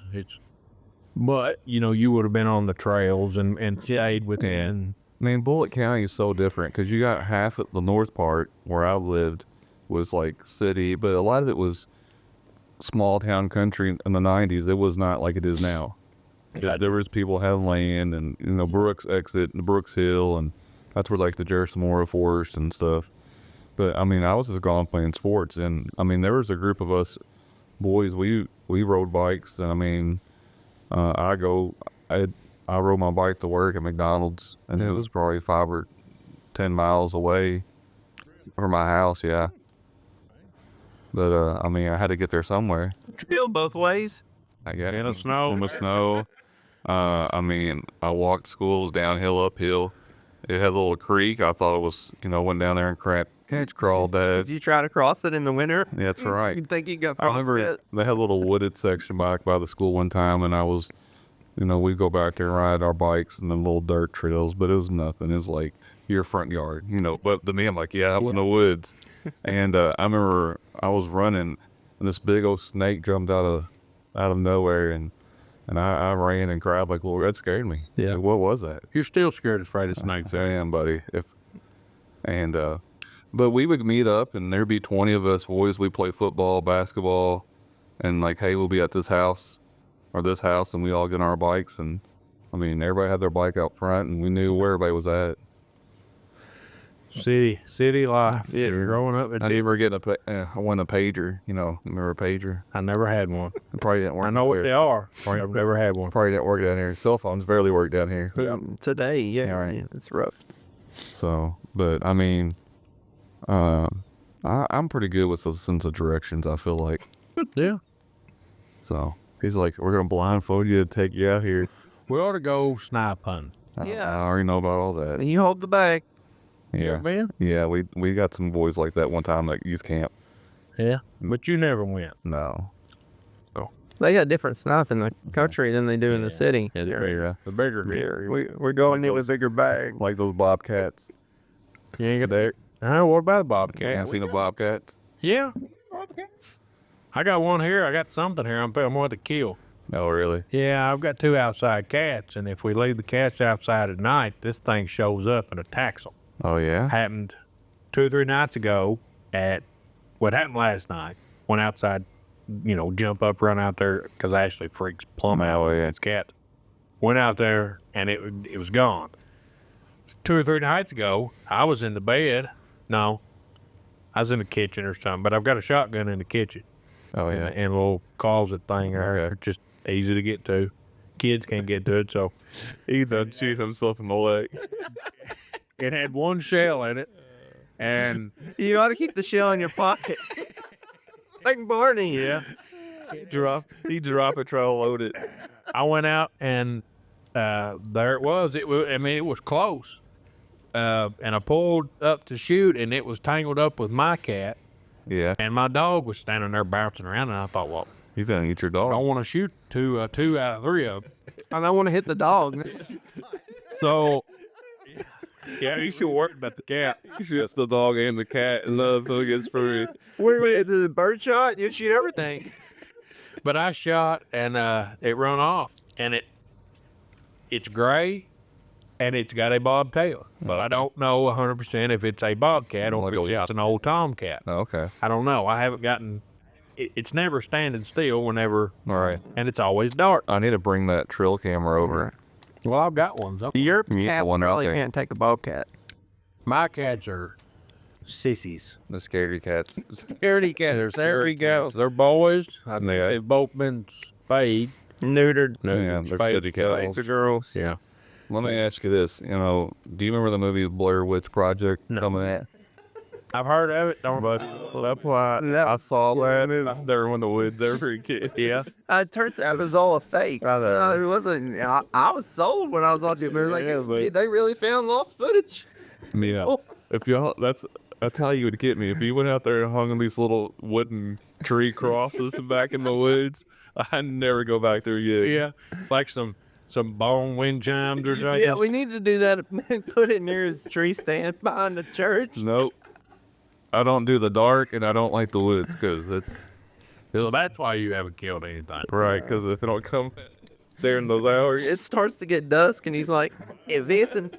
But you would have been on the trails and stayed within. I mean, Bullitt County is so different because you got half of the north part where I lived was like city, but a lot of it was small town country in the 90s. It was not like it is now. There was people having land and, Brooks exit and Brooks Hill, and that's where like the Jefferson Memorial Forest and stuff. But I mean, I was just gone playing sports, and I mean, there was a group of us boys. We rode bikes, and I mean, I rode my bike to work at McDonald's, and it was probably 5 or 10 miles away from my house. Yeah. But I mean, I had to get there somewhere. Still both ways. I got In the snow. In the snow. I mean, I walked school, it was downhill, uphill. It had a little creek. I thought it was, went down there and catch crawled. If you try to cross it in the winter, Yeah, that's right. you'd think you got I remember they had a little wooded section back by the school one time, and I was, we'd go back there and ride our bikes and the little dirt trails, but it was nothing. It was like your front yard, But to me, I'm like, yeah, I'm in the woods. And I remember I was running, and this big old snake jumped out of nowhere, and I ran and grabbed like, well, that scared me. Yeah. Like, what was that? You're still scared of afraid of snakes. I am, buddy. But we would meet up, and there'd be 20 of us boys. We play football, basketball, and like, hey, we'll be at this house or this house, and we all get on our bikes. And I mean, everybody had their bike out front, and we knew where everybody was at. City life. Yeah. Growing up, I never get I won a pager. Remember a pager? I never had one. It probably didn't work. I know what here. they are. I've never had one. Probably didn't work down here. Cell phones barely work down here. today. Yeah, right. yeah, it's rough. So, but I mean, I'm pretty good with a sense of directions, I feel like. Yeah. So he's like, we're gonna blindfold you to take you out here. We ought to go snipe hunting. Yeah. I already know about all that. You hold the bag. Yeah, Man. yeah. We got some boys like that one time at youth camp. Yeah. But you never went. No. They got different stuff in the country than they do in the city. Yeah. The bigger deer. We're going in with bigger bag. Like those bobcats. You ain't got there. What about a bobcat? Ain't seen a bobcat. Yeah. I got one here. I got something here. I'm going to kill. Oh, really? Yeah, I've got 2 outside cats, and if we leave the cats outside at night, this thing shows up and attacks them. Oh, yeah? Happened 2 or 3 nights ago what happened last night. Went outside, jump up, run out there, because Ashley freaks plumb out with his cat. Went out there, and it was gone. 2 or 3 nights ago, I was in the bed. No, I was in the kitchen or something, but I've got a shotgun in the kitchen. Oh, yeah. And a little closet thing there, just easy to get to. Kids can't get to it, so He done shoot himself in the leg. it had 1 shell in it, and You ought to keep the shell in your pocket. Like Barney. yeah, He drop it, try to load it. I went out and there it was. It was close. And I pulled up to shoot, and it was tangled up with my cat, Yeah. and my dog was standing there bouncing around. And I thought, well, You gonna eat your I dog? don't want to shoot two out of 3 of them. And I want to hit the dog. So yeah, you should worry about the cat. You shoot the dog and the cat, and the other gets free. Wait, the bird shot? You shoot everything. But I shot, and it run off, and it's gray, and it's got a bobtail. But I don't know 100% if it's a bobcat or if it's just an old tomcat. Oh, okay. I don't know. I haven't gotten. It's never standing still whenever, All right. and it's always dark. I need to bring that trail camera over. Well, I've got one. Your You cat one out probably there. can't take a bobcat. My cats are sissies. The scary cats. Scaredy cats. There we go. They're boys. Yeah. They've both been spayed. Neutered. Yeah, they're Spayed. city cats. The girls. Yeah. Let me ask you this. Do you remember the movie Blair Witch Project coming out? I've heard of it. Don't But that's why I saw that. They were in the woods. They were a kid. Yeah. It turns out it was all a fake. It wasn't. I was sold when I was watching it. But like, they really found lost footage. Yeah. Oh. If y'all, that's how you would get me. If you went out there and hung on these little wooden tree crosses back in the woods, I'd never go back there again. Yeah. Like some bone wind chimes or something. Yeah, we need to do that and put it near his tree stand behind the church. Nope. I don't do the dark, and I don't like the woods because So that's why you haven't killed anything. right. Because if it don't come there in those hours, It starts to get dusk, and he's like, if this and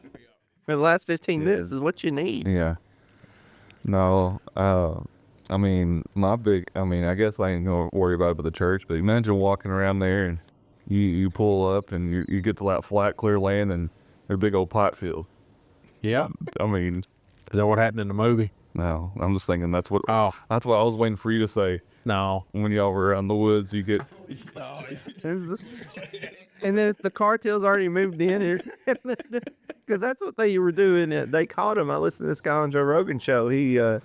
for the last 15 minutes is what you need. yeah. No. I mean, I guess I ain't gonna worry about it with the church, but imagine walking around there and you pull up and you get to that flat, clear land and there's a big old pot field. Yeah. I mean, Is that what happened in the movie? no, I'm just thinking that's what Oh, I was waiting for you to say. no. When y'all were around the woods, you get And then if the cartel's already moved in here, because that's what they were doing. They caught him. I listened to this guy on Joe Rogan show. yeah.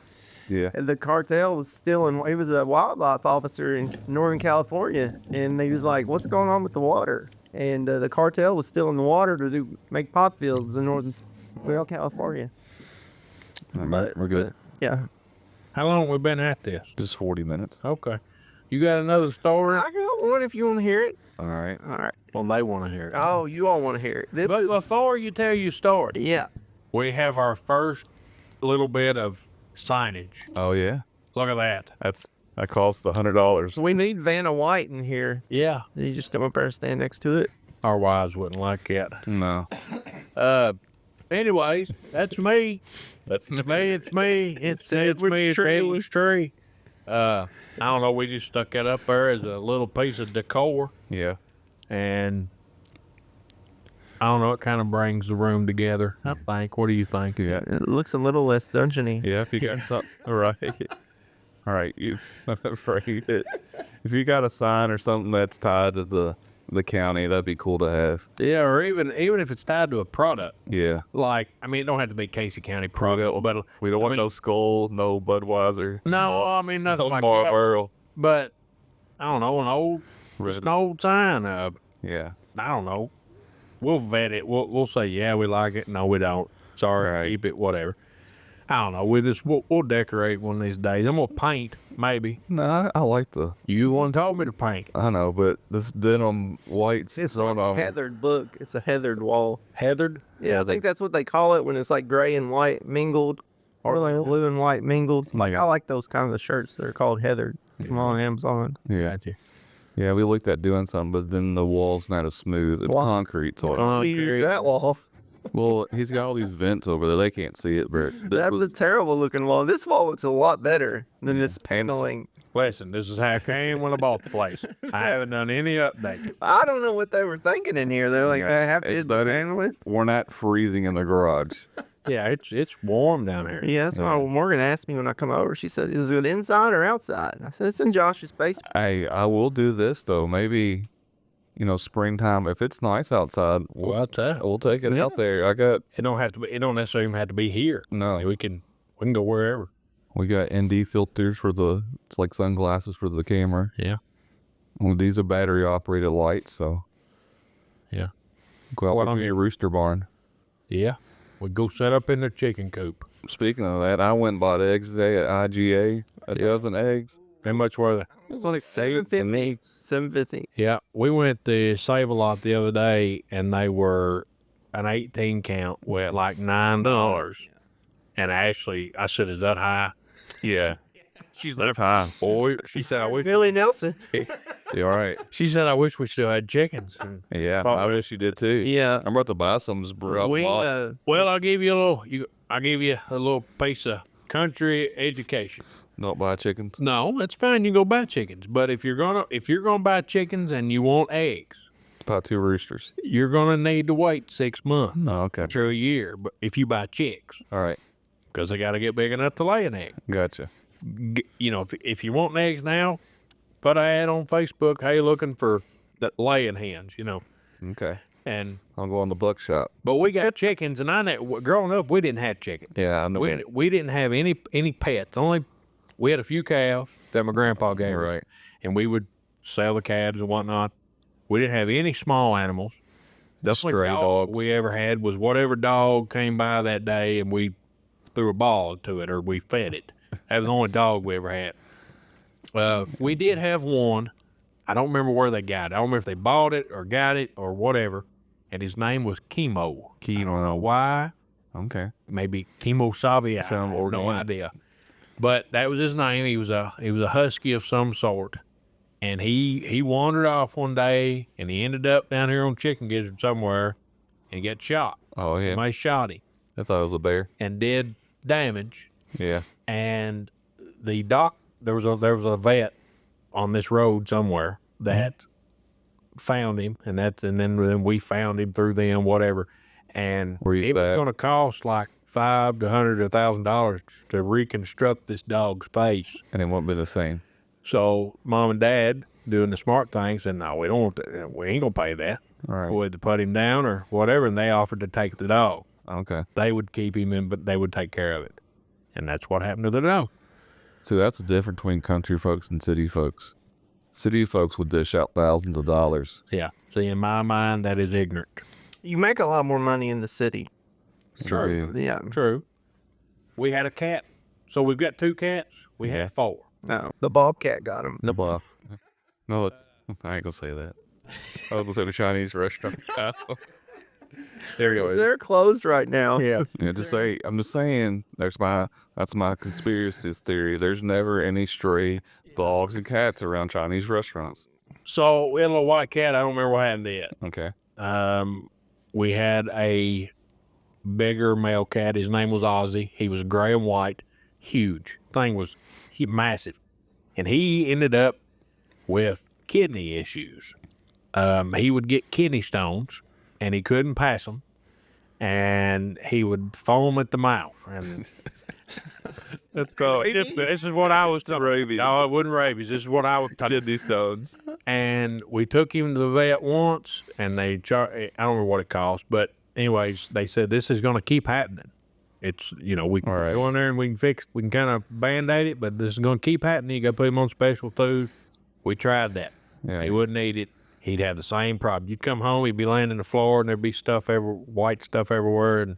The cartel was stealing. He was a wildlife officer in Northern California, and he was like, "What's going on with the water?" And the cartel was stealing the water to make pop fields in Northern California. But we're good. Yeah, How long we been at this? Just 40 minutes. Okay. You got another story? I got one if you want to hear it. All right. All right. Well, they want to hear it. Oh, you all want to hear it? But before you tell your story, Yeah. we have our first little bit of signage. Oh yeah. Look at that. That cost $100. We need Vanna White in here. Yeah. Did you just come up there and stand next to it? Our wives wouldn't like that. No. Anyways, that's me. That's me. It's me. It's me. It's Edward's tree. I don't know. We just stuck that up there as a little piece of decor, Yeah. and I don't know. It kind of brings the room together. I think. What do you think? Yeah. It looks a little less dungeony. Yeah. If you got something, all right. All right. If you got a sign or something that's tied to the county, that'd be cool to have. Yeah, or even if it's tied to a product. Yeah. Like, I mean, it don't have to be Casey County product, but We don't want no Skull, no Budweiser, no, I mean nothing no like that. Marlboro. But I don't know, just an old sign. Yeah. I don't know. We'll vet it. We'll say, yeah, we like it. No, we don't. Sorry, Right. keep it, whatever. I don't know. We'll decorate one of these days. I'm gonna paint, maybe. No, I like the. You want to told me to paint. I know, but this denim white. It's on heathered look. It's a heathered wall. Heathered? Yeah, I think that's what they call it when it's like gray and white mingled, or like blue and white mingled. Like I like those kind of shirts. They're called heathered. Come on Amazon. Yeah. Gotcha. Yeah, we looked at doing something, but then the wall's not as smooth. It's concrete, so. Concrete. That wall. Well, he's got all these vents over there. They can't see it, but That was a terrible looking wall. This wall looks a lot better than this paneling. Listen, this is how I came when I bought the place. I haven't done any updates. I don't know what they were thinking in here. They're like, I have to panel it. we're not freezing in the garage. Yeah, it's warm down here. Yeah, that's why Morgan asked me when I come over. She said, "Is it inside or outside?" I said, "It's in Josh's basement." Hey, I will do this though. Maybe, springtime. If it's nice outside, we'll take it out there. It don't necessarily even have to be here. No. We can go wherever. We got ND filters it's like sunglasses for the camera. Yeah. Well, these are battery operated lights, so Yeah. go out to your rooster barn. Yeah. We go set up in the chicken coop. Speaking of that, I went and bought eggs today at IGA, a dozen eggs. How much were they? It was like $7.50. $7.50. Yeah. We went to Save-A-Lot the other day, and they were an 18 count with like $9. And Ashley, I said, "Is that high?" Yeah. She's like, "High." Boy, she said, "I wish." Billy Nelson. You all right? She said, "I wish we still had chickens." And Yeah, I wish you did too. yeah. I'm about to buy some. Well, I'll give you a little piece of country education. Not buy chickens. No, that's fine. You go buy chickens, but if you're gonna buy chickens and you want eggs, Buy 2 roosters. you're gonna need to wait 6 months No, okay. to a year. But if you buy chicks, All right. because they got to get big enough to lay an egg. Gotcha. If you want eggs now, put an ad on Facebook. Hey, looking for the laying hens. Okay. And I'll go on the buckshop. but we got chickens, and growing up we didn't have chickens. Yeah, I know. We didn't have any pets. We had a few calves that my grandpa gave us, Right. and we would sell the calves and whatnot. We didn't have any small animals. The only Stray dog dogs. we ever had was whatever dog came by that day, and we threw a ball to it or we fed it. That was the only dog we ever had. We did have one. I don't remember where they got it. I don't remember if they bought it or got it or whatever. And his name was Chemo. I don't know why. Okay. Maybe Chemo Savia. Sound I have no organic. idea. But that was his name. He was a husky of some sort. And he wandered off one day, and he ended up down here on Chicken Gizzard somewhere, and he got shot. Oh, yeah. Somebody shot him I thought it was a bear. and did damage. Yeah. And the there was a vet on this road somewhere that found him, and then we found him through them, whatever. And Were you it was sad? going to cost like $500 to $1,000 to reconstruct this dog's face. And it won't be the same. So Mom and Dad, doing the smart thing, said, "No, we don't want that. We ain't gonna pay that. All right. We had to put him down or whatever." And they offered to take the dog. Okay. They would keep him in, but they would take care of it. And that's what happened to the dog. So that's the difference between country folks and city folks. City folks would dish out thousands of dollars. Yeah. See, in my mind, that is ignorant. You make a lot more money in the city. True. Yeah. True. We had a cat. So we've got 2 cats. We had 4. No, the Bobcat got him. No bluff. No, I ain't gonna say that. I was gonna say the Chinese restaurant. There you go. They're closed right now. Yeah. Yeah, I'm just saying. That's my conspiracy theory. There's never any stray dogs and cats around Chinese restaurants. So we had a little white cat. I don't remember what happened to it. Okay. We had a bigger male cat. His name was Ozzy. He was gray and white, huge. Thing was massive. And he ended up with kidney issues. He would get kidney stones, and he couldn't pass them, and he would foam at the mouth. And let's go. This is what I was told. Rabies. No, it wasn't rabies. This is what I was told. Kidney stones. And we took him to the vet once, and I don't remember what it cost, but anyways, they said this is going to keep happening. It's, we can right. go in there and we can kind of band-aid it, but this is going to keep happening. You got to put him on special food. We tried that. Yeah. He wouldn't eat it. He'd have the same problem. You'd come home, he'd be laying on the floor, and there'd be white stuff everywhere, and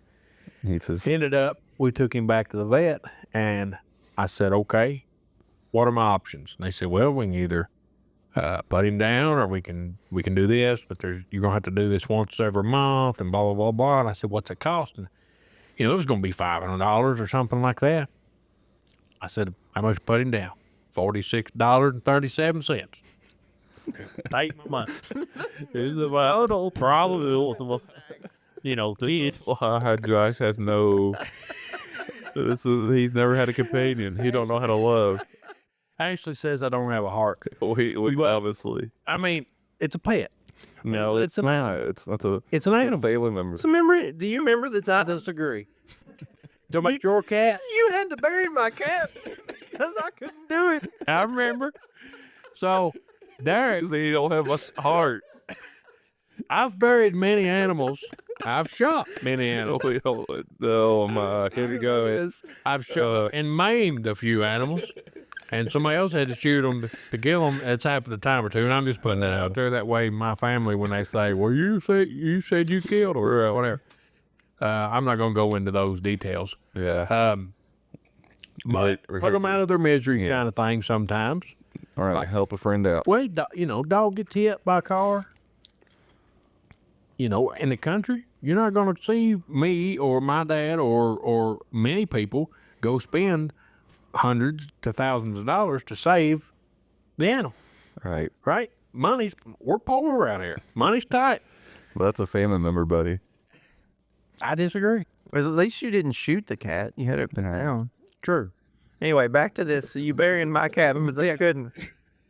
He says, ended up we took him back to the vet, and I said, okay, what are my options? And they said, well, we can either put him down, or we can do this, but you're gonna have to do this once every month, and blah blah blah blah. And I said, what's it costing? It was gonna be $500 or something like that. I said, how much to put him down? $46.37. Take my money. It's about no problem. Josh has no. He's never had a companion. He don't know how to love. Ashley says I don't have a heart. We obviously. I mean, it's a pet. No, it's not. It's an family member. So remember, do you remember the time I disagree. Don't make your cat. you had to bury my cat? Because I couldn't do it. I remember. So, Derek, He don't have a heart. I've buried many animals. I've shot many animals. Oh my! Here we go. I've shot and maimed a few animals. And somebody else had to shoot them to kill them. It's happened a time or two, and I'm just putting that out there. That way, my family, when they say, "Well, you said you killed," or whatever, I'm not going to go into those details. Yeah. But put them out of their misery, kind of thing. Sometimes. All right. Help a friend out. Well, dog gets hit by a car. In the country, you're not going to see me or my dad or many people go spend hundreds to thousands of dollars to save the animal, Right. right? We're poor around here. Money's tight. Well, that's a family member, buddy. I disagree. Well, at least you didn't shoot the cat. You had it put down. True. Anyway, back to this. So you burying my cat because I couldn't.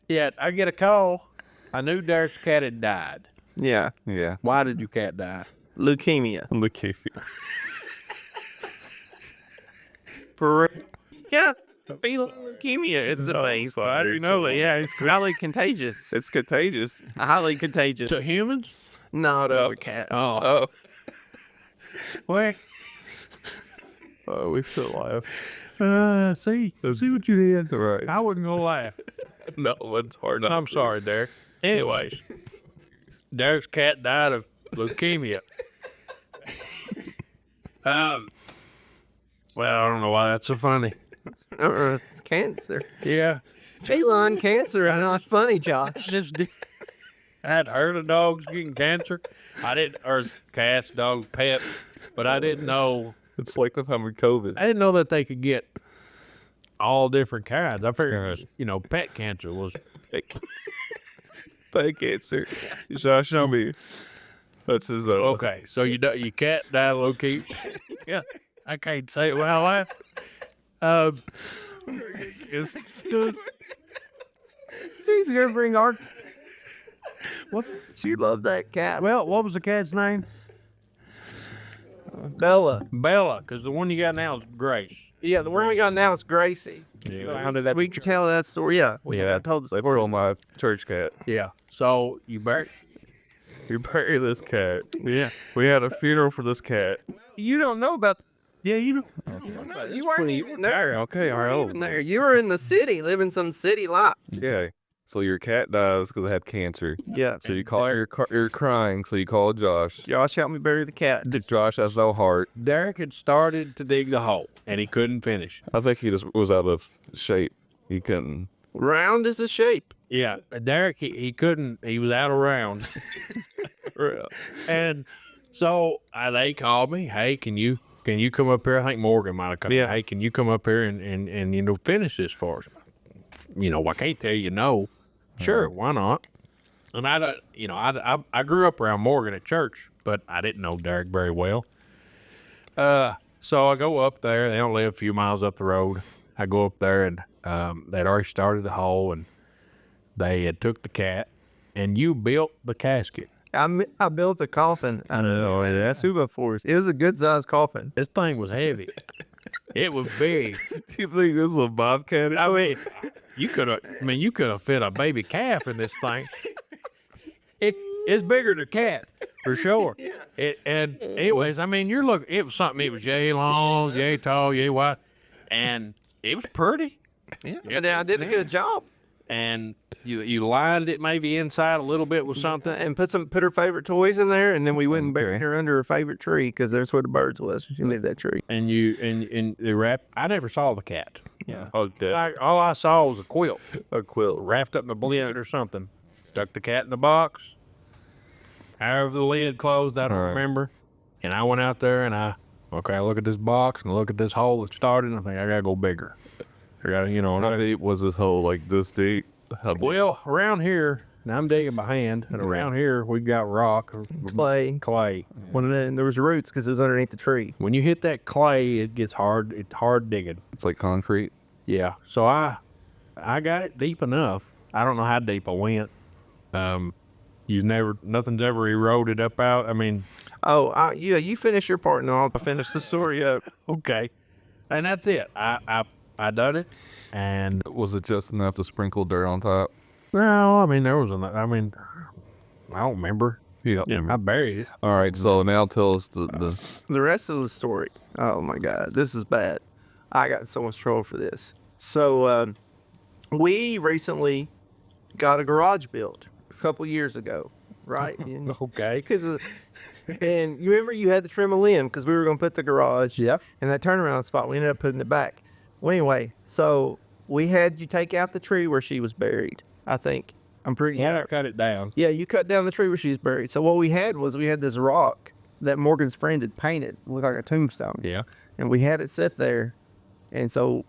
Yeah, I get a call. I knew Derek's cat had died. Yeah. Yeah. Why did your cat die? Leukemia. Look at you. For yeah, fetal leukemia. It's I do know that. Yeah, it's highly contagious. It's contagious. Highly contagious. To humans? No, to other cats. Oh. Well, We still laugh. see what you did. Right. I wasn't gonna laugh. No, it's hard not. I'm sorry, Derek. Anyways, Derek's cat died of leukemia. Well, I don't know why that's so funny. It's cancer. Yeah, Feline cancer. I know it's funny, Josh. I had heard of dogs getting cancer. I didn't, or cats, dogs, pets, but I didn't know. It's like the time of COVID. I didn't know that they could get all different kinds. I figured, pet cancer was. Pet cancer. Josh, show me. That's his. Okay, so your cat died of leukemia. Yeah, I can't say it while I laugh. It's good. She's gonna bring our. What? She loved that cat. Well, what was the cat's name? Bella. Bella, because the one you got now is Grace. Yeah, the one we got now is Gracie. How did that? We can tell that story. Yeah. Yeah, I told us. They were on my church cat. Yeah. So you bury. We bury this cat. Yeah. We had a funeral for this cat. You don't know about. Yeah, you know. You weren't even there. Okay, all right. Even there. You were in the city, living some city life. Yeah. So your cat dies because it had cancer. Yeah. So you call you're crying. So you call Josh. Josh helped me bury the cat. Josh has no heart. Derek had started to dig the hole, and he couldn't finish. I think he just was out of shape. He couldn't. Round is a shape. Yeah, Derek, he couldn't. He was out of round. And so they called me. Hey, can you come up here? I think Morgan might have come. Yeah. Hey, can you come up here and finish this for us? I can't tell you no. Sure, why not? And I grew up around Morgan at church, but I didn't know Derek very well. So I go up there. They don't live a few miles up the road. I go up there, and they'd already started the hole, and they had took the cat, and you built the casket. I built a coffin. I don't know. That's 2x4s. It was a good sized coffin. This thing was heavy. It was big. You think this is a bobcat? I mean, you could have fit a baby calf in this thing. It's bigger than a cat, for sure. And anyways, I mean, it was something. It was yay long, yay tall, yay wide, and it was pretty. Yeah. And I did a good job. and you lined it maybe inside a little bit with something. And put her favorite toys in there, and then we went and buried her under her favorite tree because there's where the birds was. She lived that tree. And they wrapped. I never saw the cat. Yeah. All I saw was a quilt. A quilt. Wrapped up in a blanket or something. Stuck the cat in the box. However the lid closed, I don't Right. remember. And I went out there and I look at this box and look at this hole that started, and I think I gotta go bigger. I gotta, and How deep was this hole? Like this deep? How deep? well, around here, now I'm digging by hand, and around here we've got rock or Clay. And there was roots because it was underneath the tree. When you hit that clay, it gets hard. It's hard digging. It's like concrete. Yeah. So I got it deep enough. I don't know how deep I went. Nothing's ever eroded up out. I mean, You finish your part and I'll finish the story up. okay. And that's it. I done it. And Was it just enough to sprinkle dirt on top? no, I mean, I don't remember. Yeah. I buried it. All right. So now tell us the The rest of the story. Oh my God, this is bad. I got so much trouble for this. So we recently got a garage built a couple years ago, right? And, Okay. and you remember you had to trim a limb because we were going to put the garage. Yeah. And that turnaround spot, we ended up putting it back. Well, anyway, so we had you take out the tree where she was buried. I think I'm pretty. Yeah, I cut it down. Yeah, you cut down the tree where she's buried. So what we had this rock that Morgan's friend had painted, looked like a tombstone. Yeah. And we had it sit there, and so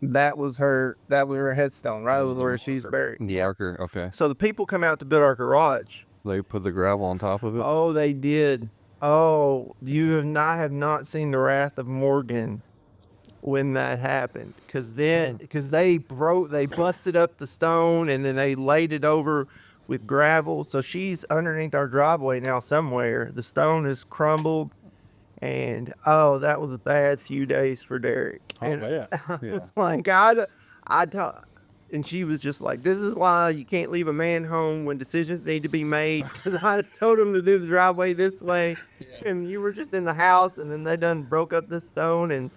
that was her headstone, right over where she's buried. marker. Okay. So the people come out to build our garage. They put the gravel on top of it. Oh, they did. Oh, you have not seen the wrath of Morgan when that happened, because they busted up the stone and then they laid it over with gravel. So she's underneath our driveway now somewhere. The stone is crumbled, and that was a bad few days for Derek. And yeah. it's like and she was just like, "This is why you can't leave a man home when decisions need to be made." Because I told him to do the driveway this way, and you were just in the house, and then they done broke up this stone, and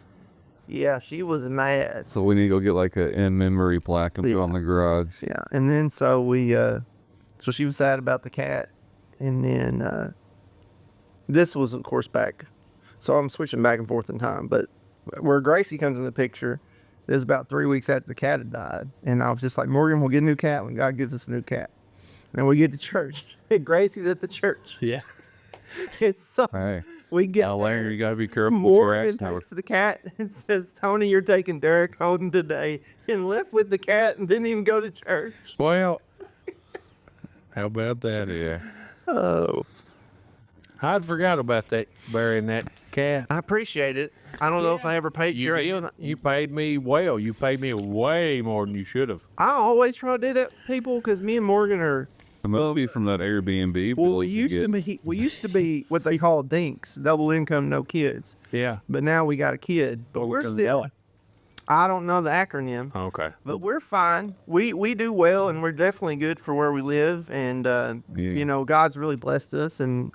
yeah, she was mad. So we need to go get like a in memory plaque and put on the garage. Yeah, and then so so she was sad about the cat, and then this was of course back. So I'm switching back and forth in time, but where Gracie comes in the picture, this is about 3 weeks after the cat had died, and I was just like, Morgan, we'll get a new cat when God gives us a new cat. And then we get to church, and Gracie's at the church. Yeah. It's so Hey, we get Larry, you gotta be careful with your Morgan ass tower. takes the cat and says, "Tony, you're taking Derek home today," and left with the cat and didn't even go to church. Well, how about that? Yeah. Oh, I'd forgot about that, burying that cat. I appreciate it. I don't know if I ever paid you. You paid me well. You paid me way more than you should have. I always try to do that with people because me and Morgan are. It must be from that Airbnb. Well, bill we you used to be what they call dinks, double income, no kids. Yeah. But now we got a kid. But we're still. I don't know the acronym. Okay. But we're fine. We do well, and we're definitely good for where we live. And God's really blessed us, and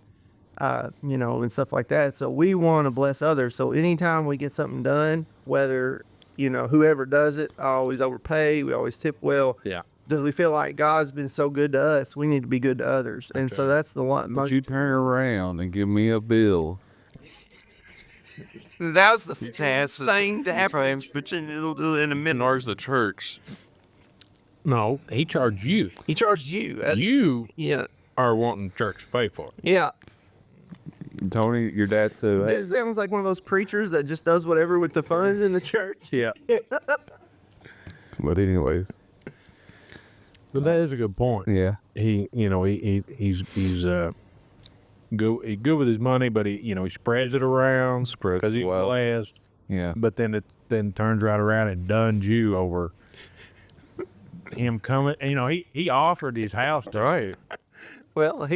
and stuff like that. So we want to bless others. So anytime we get something done, whether whoever does it, I always overpay. We always tip well. Yeah. Because we feel like God's been so good to us, we need to be good to others. And so that's the one. Would you turn around and give me a bill? That was the fast thing to happen. But in a minute. Ours the church. No, he charged you. He charged you. You Yeah. are wanting church to pay for it. Yeah. Tony, your dad said, hey, It sounds like one of those preachers that just does whatever with the funds in the church. Yeah. but anyways, But that is a good point. yeah. He's good with his money, but he spreads it around because he's well. blessed. Yeah. But then it turns right around and duns you over him coming. He offered his house to you. Well,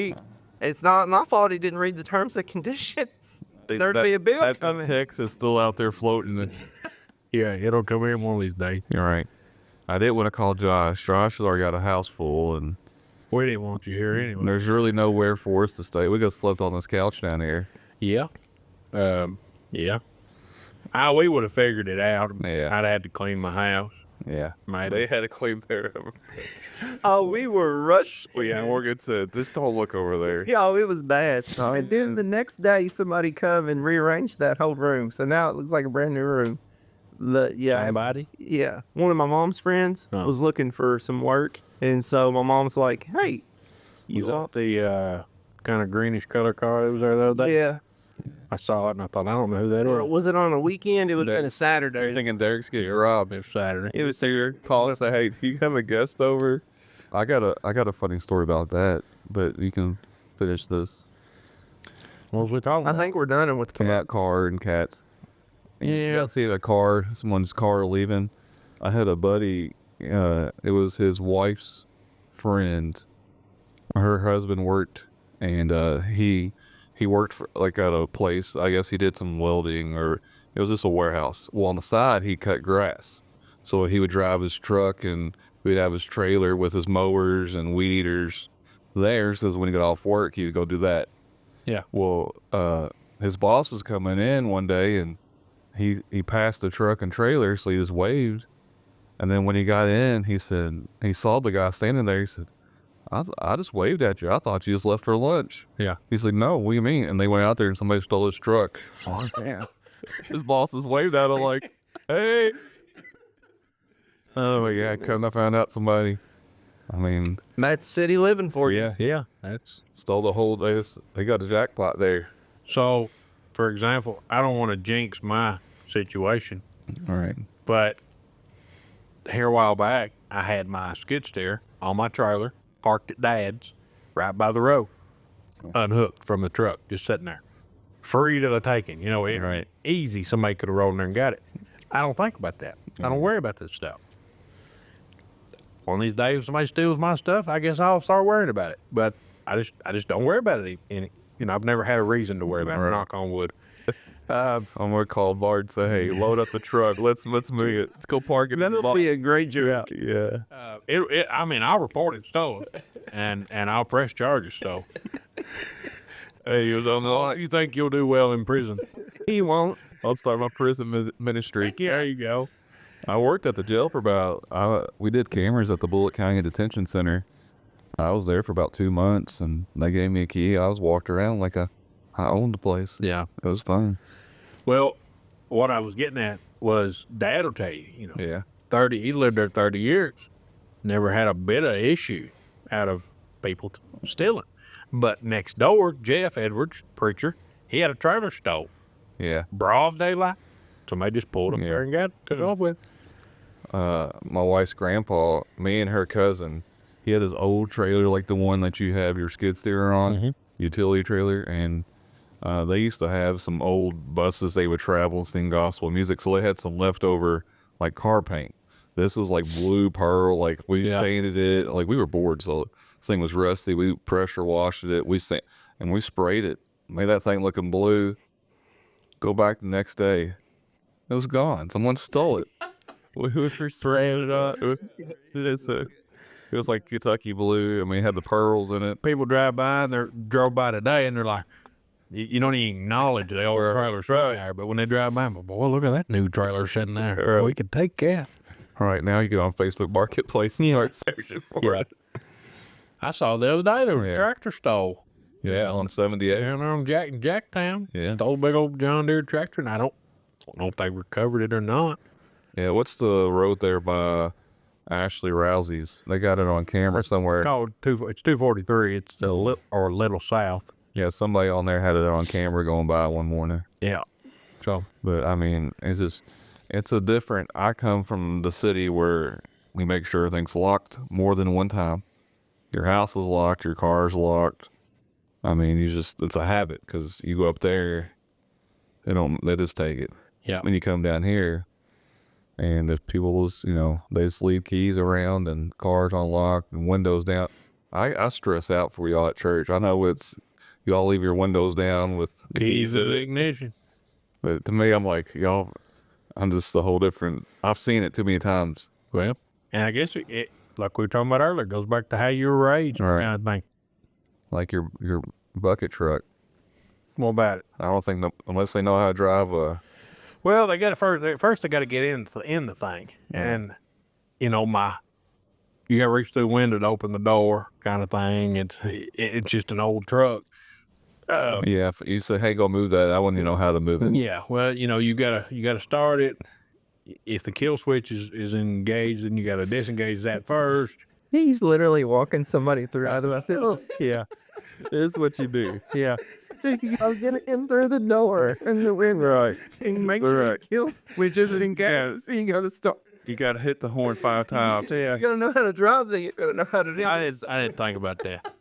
it's not my fault he didn't read the terms and conditions. There'd be a bill that coming. text is still out there floating. Yeah, it'll come in one of these days. You're right. I did want to call Josh. Josh has already got a house full, and We didn't want you here anyway. there's really nowhere for us to stay. We could have slept on this couch down here. Yeah. Yeah. We would have figured it out. Yeah. I'd had to clean my house. Yeah. Maybe. They had to clean their. Oh, we were rushed. Yeah, Morgan said, "This don't look over there." Yo, it was bad. So, and then the next day, somebody come and rearranged that whole room. So now it looks like a brand new room. Somebody? Yeah. One of my mom's friends was looking for some work. And so my mom's like, hey, Was that the kind of greenish color car that was there the other day? yeah. I saw it and I thought, I don't know who that Or is. was it on a weekend? It would have been a You're Saturday. thinking Derek's getting robbed. It was Saturday. It was here. Call and say, "Hey, do you have a guest over?" I got a funny story about that, but you can finish this. What was we talking I about? think we're done with Cat, car, and cats. Yeah, I see a car, someone's car leaving. I had a buddy. It was his wife's friend. Her husband worked, and he worked for like at a place. I guess he did some welding, or it was just a warehouse. Well, on the side, he cut grass, so he would drive his truck, and we'd have his trailer with his mowers and weed eaters there. So when he got off work, he would go do that. Yeah. Well, his boss was coming in one day, and he passed the truck and trailer, so he just waved. And then when he got in, he said, he saw the guy standing there. He said, I just waved at you. I thought you just left for lunch. Yeah. He's like, no, what do you mean? And they went out there and somebody stole his truck. Oh, damn. His boss just waved at him like, hey. Oh, my God. Couldn't I found out somebody. I mean, That's city living for you. Yeah. That's stole the whole day. They got a jackpot there. so. For example, I don't want to jinx my situation, All right. but here a while back, I had my skid steer on my trailer, parked at Dad's, right by the road, unhooked from the truck, just sitting there, free to the taking. You know, Right. easy. Somebody could have rolled in there and got it. I don't think about that. I don't worry about this stuff. One of these days, if somebody steals my stuff, I guess I'll start worrying about it. But I just don't worry about it. And I've never had a reason to worry about it. Knock on wood. I'm gonna call Bart and say, "Hey, load up the truck. Let's move it. Let's go park it." That'll be a great job. Yeah. I'll report it stolen, and I'll press charges. So, hey, you was on the line. You think you'll do well in prison? He won't. I'll start my prison ministry. There you go. I worked at the jail for about. We did cameras at the Bullitt County Detention Center. I was there for about 2 months, and they gave me a key. I was walked around like I owned the place. Yeah. It was fun. Well, what I was getting at was Dad will tell you. Yeah. 30. He lived there 30 years. Never had a bit of issue out of people stealing. But next door, Jeff Edwards, preacher, he had a trailer stole. Yeah. Broad daylight. Somebody just pulled him there and got it off with. My wife's grandpa, me and her cousin, he had his old trailer like the one that you have your skid steer on, utility trailer, and they used to have some old buses. They would travel, sing gospel music, so they had some leftover like car paint. This was like blue pearl, like we painted it, like we were bored, so this thing was rusty. We pressure washed it, we sprayed it, made that thing looking blue. Go back the next day, it was gone. Someone stole it. We were spraying it up. It was like Kentucky blue. I mean, it had the pearls in it. People drive by and they drove by today and they're like, you don't even acknowledge the old trailer sitting there, but when they drive by, boy, look at that new trailer sitting there. We could take that. All right, now you get on Facebook Marketplace and start searching for it. I saw the other day there was a tractor stole. Yeah, on 78. Down there on Jacktown. Yeah. Stole a big old John Deere tractor, and I don't know if they recovered it or not. Yeah, what's the road there by Ashley Rousey's? They got it on camera somewhere. It's 243. It's a little south. Yeah, somebody on there had it on camera going by one morning. Yeah. So But I mean, it's a different. I come from the city where we make sure everything's locked more than one time. Your house is locked, your car's locked. I mean, it's a habit because you go up there, they just take it. yeah. When you come down here, and if people they just leave keys around and cars unlocked and windows down, I stress out for y'all at church. I know y'all leave your windows down with Keys to the ignition. but to me, I'm like, y'all, I'm just a whole different. I've seen it too many times. Well, and I guess it like we were talking about earlier, goes back to how you were raised, Right. kind of thing. Like your bucket truck. What about it? I don't think unless they know how to drive Well, they got to first they got to get in the thing, and you know, you got to reach through the window to open the door kind of thing. It's just an old truck. Yeah, if you say, hey, go move that, I wouldn't even know how to move it. Yeah, well, you know, you gotta start it. If the kill switch is engaged, then you gotta disengage that first. He's literally walking somebody through. I said, oh, Yeah, This is what you do. yeah. so you gotta get him through the door and the window. Right. And make sure Right. he kills, which isn't engaged. So you gotta start. You got to hit the horn 5 times. Yeah, You gotta know how to drive. Then you gotta know how to do. I didn't think about that.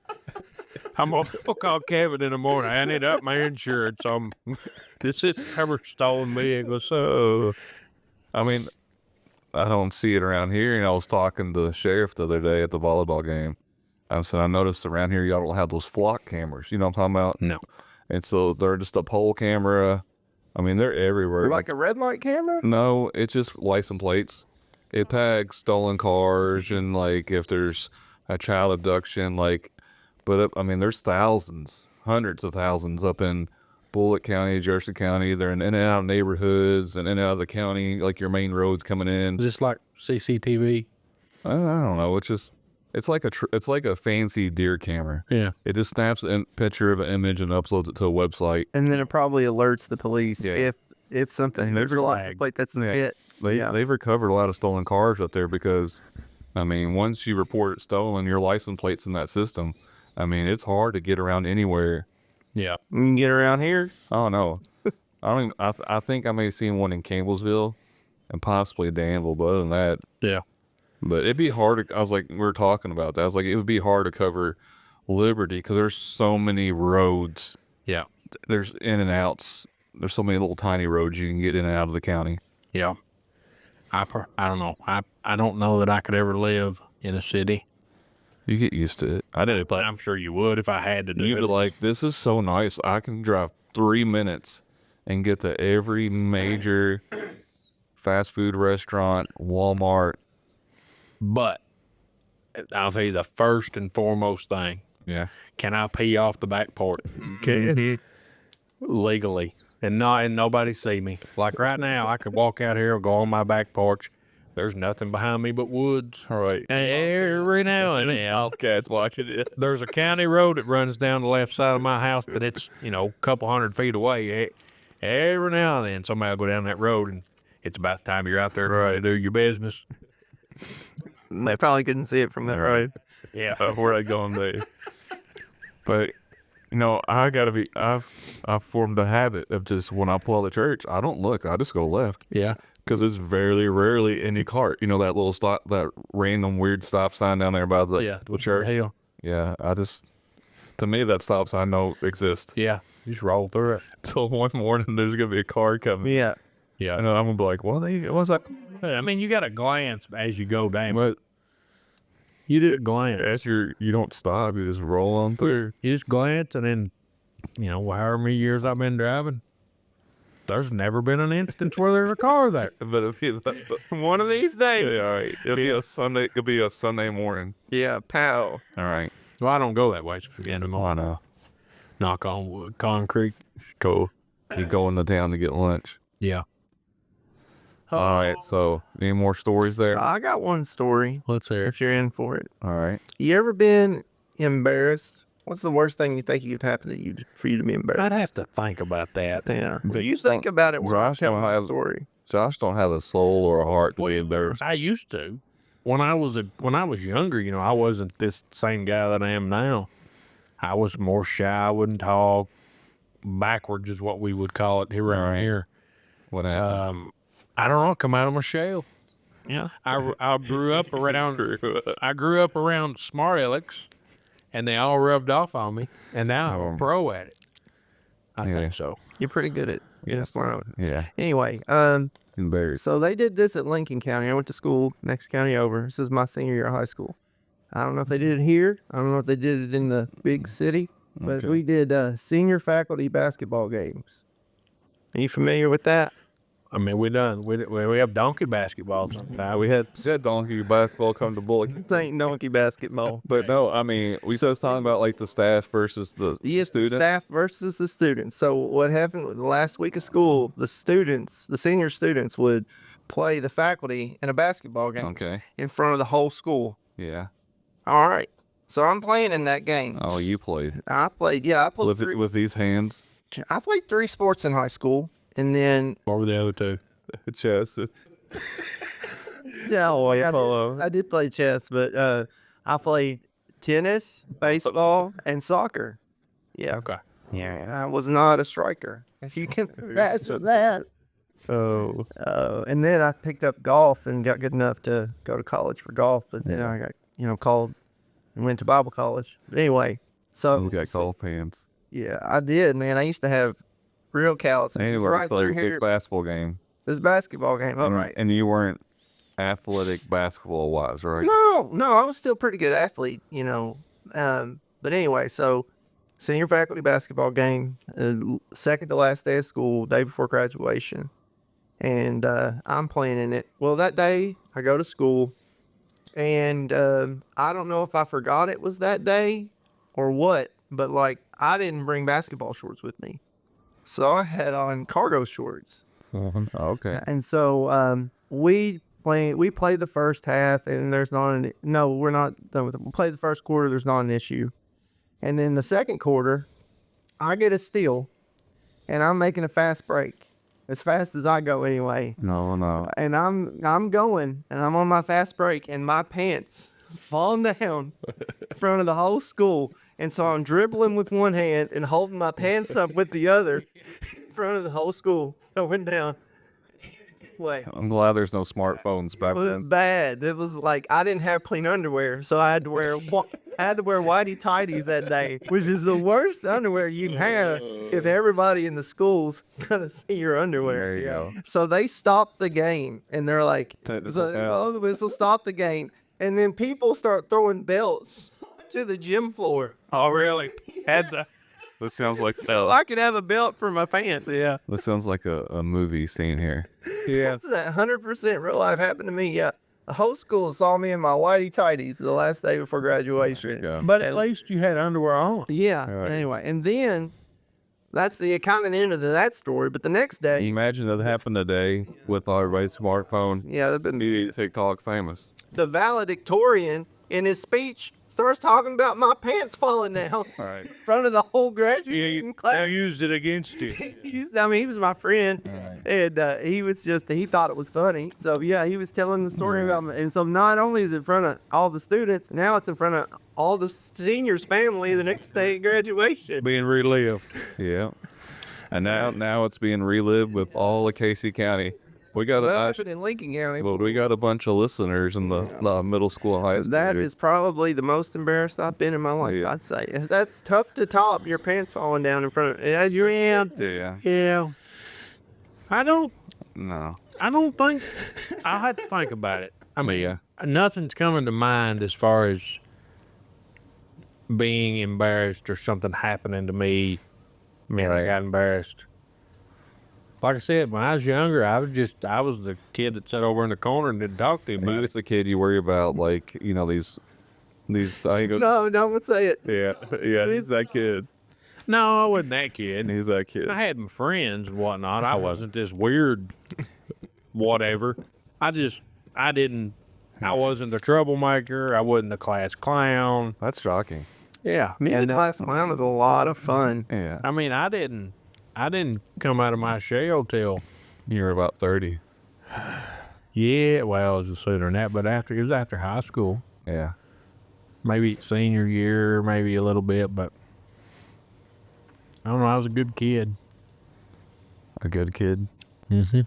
I'm gonna call Kevin in the morning. I need up my insurance. This is ever stolen vehicle. So, I mean, I don't see it around here. And I was talking to the sheriff the other day at the volleyball game. I said, I noticed around here y'all don't have those flock cameras. You know what I'm talking about? no. And so they're just a pole camera. I mean, they're everywhere. Like a red light camera. No, it's just license plates. It tags stolen cars and like if there's a child abduction, like, but I mean, there's thousands, hundreds of thousands up in Bullitt County, Jersey County. They're in and out of neighborhoods and in and out of the county, like your main roads coming in. Is this like CCTV? I don't know. It's like it's like a fancy deer camera. Yeah. It just snaps a picture of an image and uploads it to a website. And then it probably alerts the police Yeah. if something. There's a license plate that's it. They've recovered a lot of stolen cars up there because, I mean, once you report it stolen, your license plate's in that system. I mean, it's hard to get around anywhere. Yeah. You can get around here. Oh no, I don't. Even, I think I may have seen one in Campbellsville, and possibly Danville. But other than that, Yeah. but it'd be hard. I was like, we were talking about that. I was like, it would be hard to cover Liberty because there's so many roads. Yeah. There's in and outs. There's so many little tiny roads you can get in and out of the county. Yeah. I don't know. I don't know that I could ever live in a city. You get used to it. I didn't. But I'm sure you would if I had to do You'd it. be like, this is so nice. I can drive 3 minutes and get to every major fast food restaurant, Walmart. But I'll tell you the first and foremost thing. Yeah. Can I pee off the back porch? Legally. And nobody see me. Like right now, I could walk out here or go on my back porch. There's nothing behind me but woods. All right. Every now and then, Cats watching it. there's a county road that runs down the left side of my house, but it's, you know, a couple 100 feet away. Every now and then, somebody will go down that road, and it's about the time you're out there trying to do your business. They probably couldn't see it from there. Right. Yeah. Where I going there? But you know, I've formed the habit of just when I pull out of the church, I don't look. I just go left Yeah. because it's very rarely any cart. You know that little stop, that random weird stop sign down there by the Yeah. church. Hell. Yeah, to me that stop sign don't exist. Yeah. You just roll through it. Till one morning there's gonna be a car coming. Yeah. Yeah. And I'm gonna be like, what's that? I mean, you got to glance as you go down. But You just glance. you don't stop. You just roll on through. You just glance, and then, you know, however many years I've been driving, there's never been an instance where there's a car there. But if you, One of these days. yeah, all right, it'll be a Sunday. It'll be a Sunday morning. Yeah. Pow. All right. Well, I don't go that way. It's the end of the Oh, I morning. know. Knock on wood. Concrete. Cool. You go into town to get lunch. Yeah. All right. So, any more stories there? I got one story. Let's hear it. If you're in for it. All right. You ever been embarrassed? What's the worst thing you think could happen to you for you to be embarrassed? I'd have to think about that. Yeah. But you think about it when I Josh tell don't my have- story. Josh don't have a soul or a heart to be embarrassed. I used to. When I was younger, you know, I wasn't this same guy that I am now. I was more shy. I wouldn't talk. Backwards is what we would call it here around here. What happened? I don't know. Come out of my shell. Yeah. I grew up around smart alecks, and they all rubbed off on me, and now I'm a pro at it. I Yeah. think so. You're pretty good at getting smart. Yeah. Anyway, Embarrassed. so they did this at Lincoln County. I went to school next county over. This is my senior year of high school. I don't know if they did it here. I don't know if they did it in the big city, but Okay. we did senior faculty basketball games. Are you familiar with that? I mean, we have donkey basketball sometimes. We had Said donkey basketball come to Bullock. This ain't donkey basketball. But no, I mean, we was talking about like the staff versus the Yes, the student. staff versus the students. So what happened the last week of school, the senior students would play the faculty in a basketball game Okay. in front of the whole school. Yeah. All right. So I'm playing in that game. Oh, you played I played with these hands. I played 3 sports in high school. And then, What were the other two? Chess. I did play chess, but I played tennis, baseball, and soccer. Yeah. Okay. Yeah. I was not a striker. If you can imagine that. Oh. And then I picked up golf and got good enough to go to college for golf. But then I got, called and went to Bible college. But anyway, so You got golf hands. yeah, I did, man. I used to have real calluses Anyway, right play through a here. big basketball game. This basketball game. All right. And you weren't athletic basketball wise, right? No, I was still a pretty good athlete, But anyway, so senior faculty basketball game, second to last day of school, day before graduation. And I'm playing in it. Well, that day I go to school, and I don't know if I forgot it was that day or what, but like I didn't bring basketball shorts with me. So I had on cargo shorts. Okay. And so we played the first half, and we're not done with it. We played the first quarter, there's not an issue. And then the second quarter, I get a steal, and I'm making a fast break, as fast as I go anyway. No. And I'm going, and I'm on my fast break, and my pants falling down in front of the whole school. And so I'm dribbling with one hand and holding my pants up with the other in front of the whole school, going down. Wait. I'm glad there's no smartphones back It was then. bad. It was like I didn't have clean underwear, so I had to wear whitey tighties that day, which is the worst underwear you can have if everybody in the school's gonna see your underwear. There you go. So they stopped the game, and they're like, Technical foul. the whistle stopped the game, and then people start throwing belts to the gym floor. Oh, really? Had the This sounds like So I could have a belt for my pants. Yeah. this sounds like a movie scene here. That's that 100% real life happened to me. Yeah. The whole school saw me in my whitey tighties the last day before graduation. Yeah. But at least you had underwear on. Yeah. Right. Anyway, and then that's the kind of end of that story. But the next Can you day, imagine that happened today with everybody's smartphone? yeah, Be TikTok famous. the valedictorian in his speech starts talking about my pants falling down All right. in front of the whole yeah, graduating you class. used it against you. He was my friend, and he thought it was funny. So yeah, he was telling the story about me. And so not only is it in front of all the students, now it's in front of all the seniors' family the next day at graduation. Being relived. Yeah. And now it's being relived with all of Casey County. We got Well, a happened in Lincoln County. well, we got a bunch of listeners in the middle school, high school. That is probably the most embarrassed I've been in my life. Yeah. I'd say that's tough to top. Your pants falling down in front of as you're in. Yeah. Yeah. I don't No. think I had to think about it. I mean, Yeah. nothing's coming to mind as far as being embarrassed or something happening to me. I mean, I got embarrassed. Like I said, when I was younger, I was the kid that sat over in the corner and didn't talk to Maybe anybody. it's the kid you worry about, like, these I think it was, No, don't say it. yeah, he's that kid. No, I wasn't that kid. He's that kid. I had my friends and whatnot. I wasn't this weird whatever. I wasn't the troublemaker. I wasn't the class clown. That's shocking. Yeah. And class clown is a lot of fun. Yeah. I mean, I didn't come out of my shell till, You're about 30. yeah, well, it was sooner than that, but it was after high school. Yeah. Maybe senior year, maybe a little bit, but I don't know. I was a good kid. A good kid. Mm-hmm.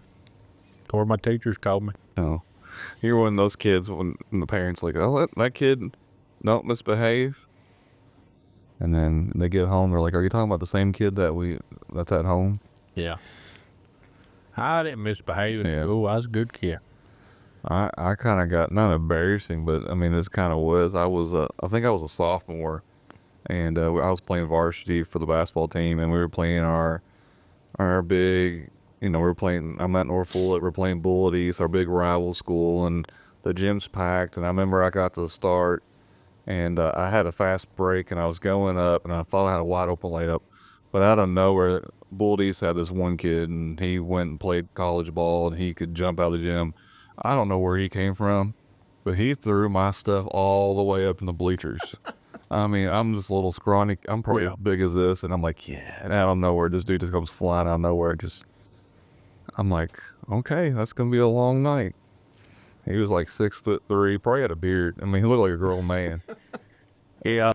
Or my teachers called me. No. You're one of those kids when the parents like, oh, that kid don't misbehave. And then they get home, they're like, are you talking about the same kid that's at home? Yeah. I didn't misbehave in Yeah. school. I was a good kid. I kind of got, not embarrassing, but I mean, this kind of was. I think I was a sophomore, and I was playing varsity for the basketball team, and we were playing our big, I'm at Norfolk, we're playing Bullitt East, our big rival school, and the gym's packed, and I remember I got to the start, and I had a fast break, and I was going up, and I thought I had a wide open layup, But out of nowhere, Bull East had this one kid, and he went and played college ball, and he could jump out of the gym. I don't know where he came from, but he threw my stuff all the way up in the bleachers. I mean, I'm just a little scrawny. I'm probably as big as this, and I'm like, yeah. And out of nowhere, this dude just comes flying out of nowhere. I'm like, okay, that's gonna be a long night. He was like 6'3", probably had a beard. I mean, he looked like a grown man. Yeah.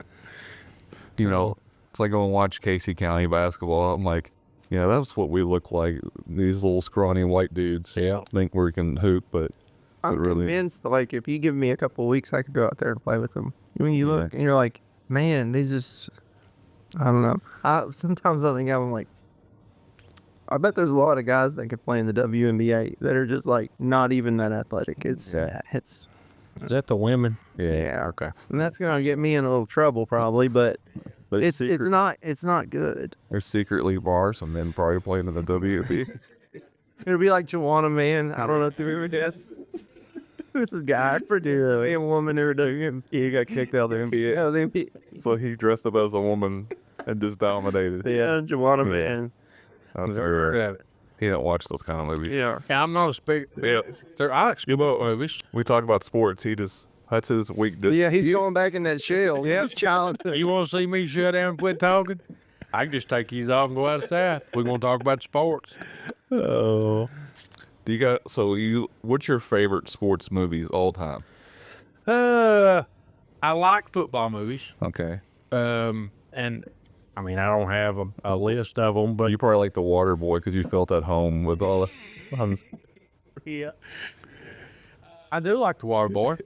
You know, it's like going to watch Casey County basketball. I'm like, yeah, that's what we look like. These little scrawny white dudes. Yeah. Think we can hoop, but I'm really, convinced, like, if you give me a couple of weeks, I could go out there and play with them. When you look and you're like, man, these just, I don't know. Sometimes I think I'm like, I bet there's a lot of guys that could play in the WNBA that are just like not even that athletic. It's Is that the women? yeah, Okay. and that's gonna get me in a little trouble probably, but it's not good. there's secretly bars, and then probably playing in the WNBA. It'll be like Joanna Man. I don't know if you remember this. This is guy for a woman who doing He got kicked out of the NBA, yeah, the NBA. so he dressed up as a woman and just dominated. Yeah, Joanna Man. That's weird. He didn't watch those kind of movies. Yeah. Yeah, I'm not a big. Yeah. I like sport movies. We talk about sports. That's his weakness. Yeah, he's going back in that shell. Yeah, it's childhood. You want to see me shut down and quit talking? I can just take these off and go outside. We're going to talk about sports. Oh. What's your favorite sports movies all time? I like football movies. Okay. And I mean, I don't have a list of them, but You probably like The Water Boy because you felt at home with all the. yeah, I do like The Water Boy.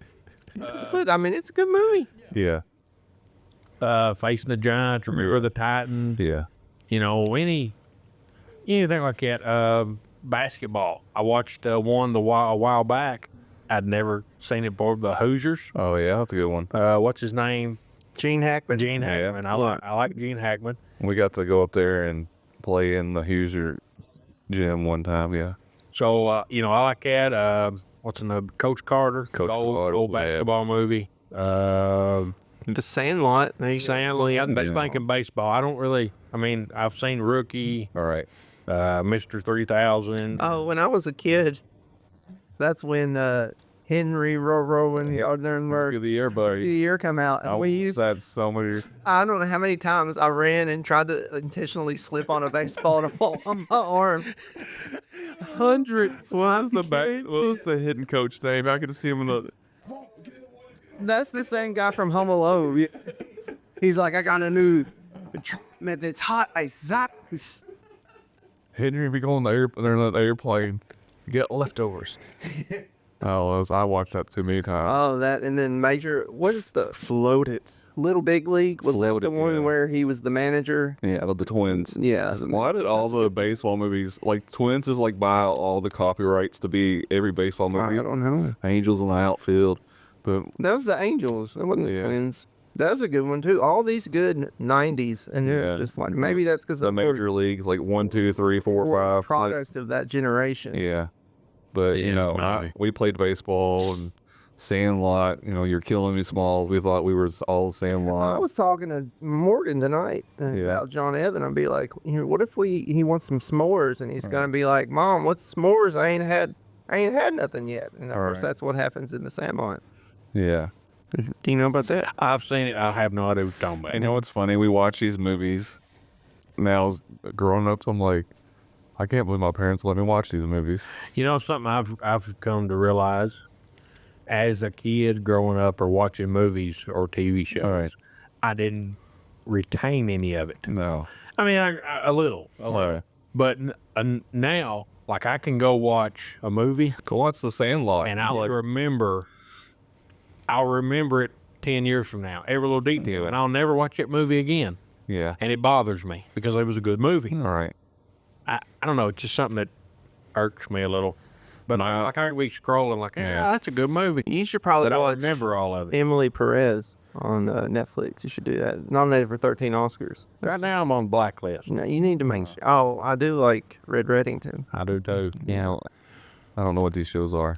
But I mean, it's a good movie. Yeah. Facing the Giants, Remember the Titans. Yeah. You know, anything like that. Basketball. I watched one a while back. I'd never seen it before. The Hoosiers. Oh yeah, that's a good one. What's his name? Gene Hackman. Gene Hackman. I like Gene Hackman. We got to go up there and play in the Hoosier gym one time. Yeah. So I like that. What's in the Coach Carter? Coach old Carter, yeah. basketball movie. The Sandlot. Stanley. I'm thinking baseball. I don't really. I mean, I've seen Rookie, All right. Mr. 3000. Oh, when I was a kid, that's when Henry Roro and the Look Ordinary at the air, buddy. year come out, and we used. That's so many. I don't know how many times I ran and tried to intentionally slip on a baseball to fall on my arm. Hundreds. What was the hidden coach name? I could see him in the. That's the same guy from Home Alone. He's like, I got a new. It's hot. I zap. Henry be going they're in the airplane. Get leftovers. I watched that too many times. Oh, that, and then what is the Floated? Little Big League was Floated, the one yeah. where he was the manager. Yeah, the Twins. Yeah. Why did all the baseball movies, like Twins is like buy all the copyrights to be every baseball movie? I don't know. Angels in the outfield. But That was the Angels. That wasn't the Yeah. Twins. That's a good one too. All these good '90s, and they're Yeah. just like maybe that's because the major leagues, like 1, 2, 3, 4, 5. product of that generation. Yeah. But, maybe. we played baseball and Sandlot, You're Killing Me Smalls. We thought we were all I Sandlot. was talking to Morgan tonight about John Evan. I'd be like, what if he wants some s'mores, and he's gonna be like, Mom, what's s'mores? I ain't had nothing yet. And of course, right. that's what happens in the Sandlot. Yeah. Do you know about that? I've seen it. I have no idea what you're talking about. You know what's funny? We watch these movies. Now, as growing up, I'm like, I can't believe my parents let me watch these movies. You know something I've come to realize as a kid growing up or watching movies or TV shows, right. I didn't retain any of it. No. I mean, a little, Hello. but now, like I can go watch a movie Go watch The Sandlot. and I'll remember it 10 years from now, every little detail, and I'll never watch that movie again. Yeah. And it bothers me because it was a good movie. All right. I don't know. It's just something that irks me a little. But I can be scrolling like, yeah, that's a good movie. You should probably But I don't watch remember all of it. Emily Perez on Netflix. You should do that. Nominated for 13 Oscars. Right now I'm on blacklist. No, you need to make sure. Oh, I do like Red Reddington. I do too. Yeah. I don't know what these shows are.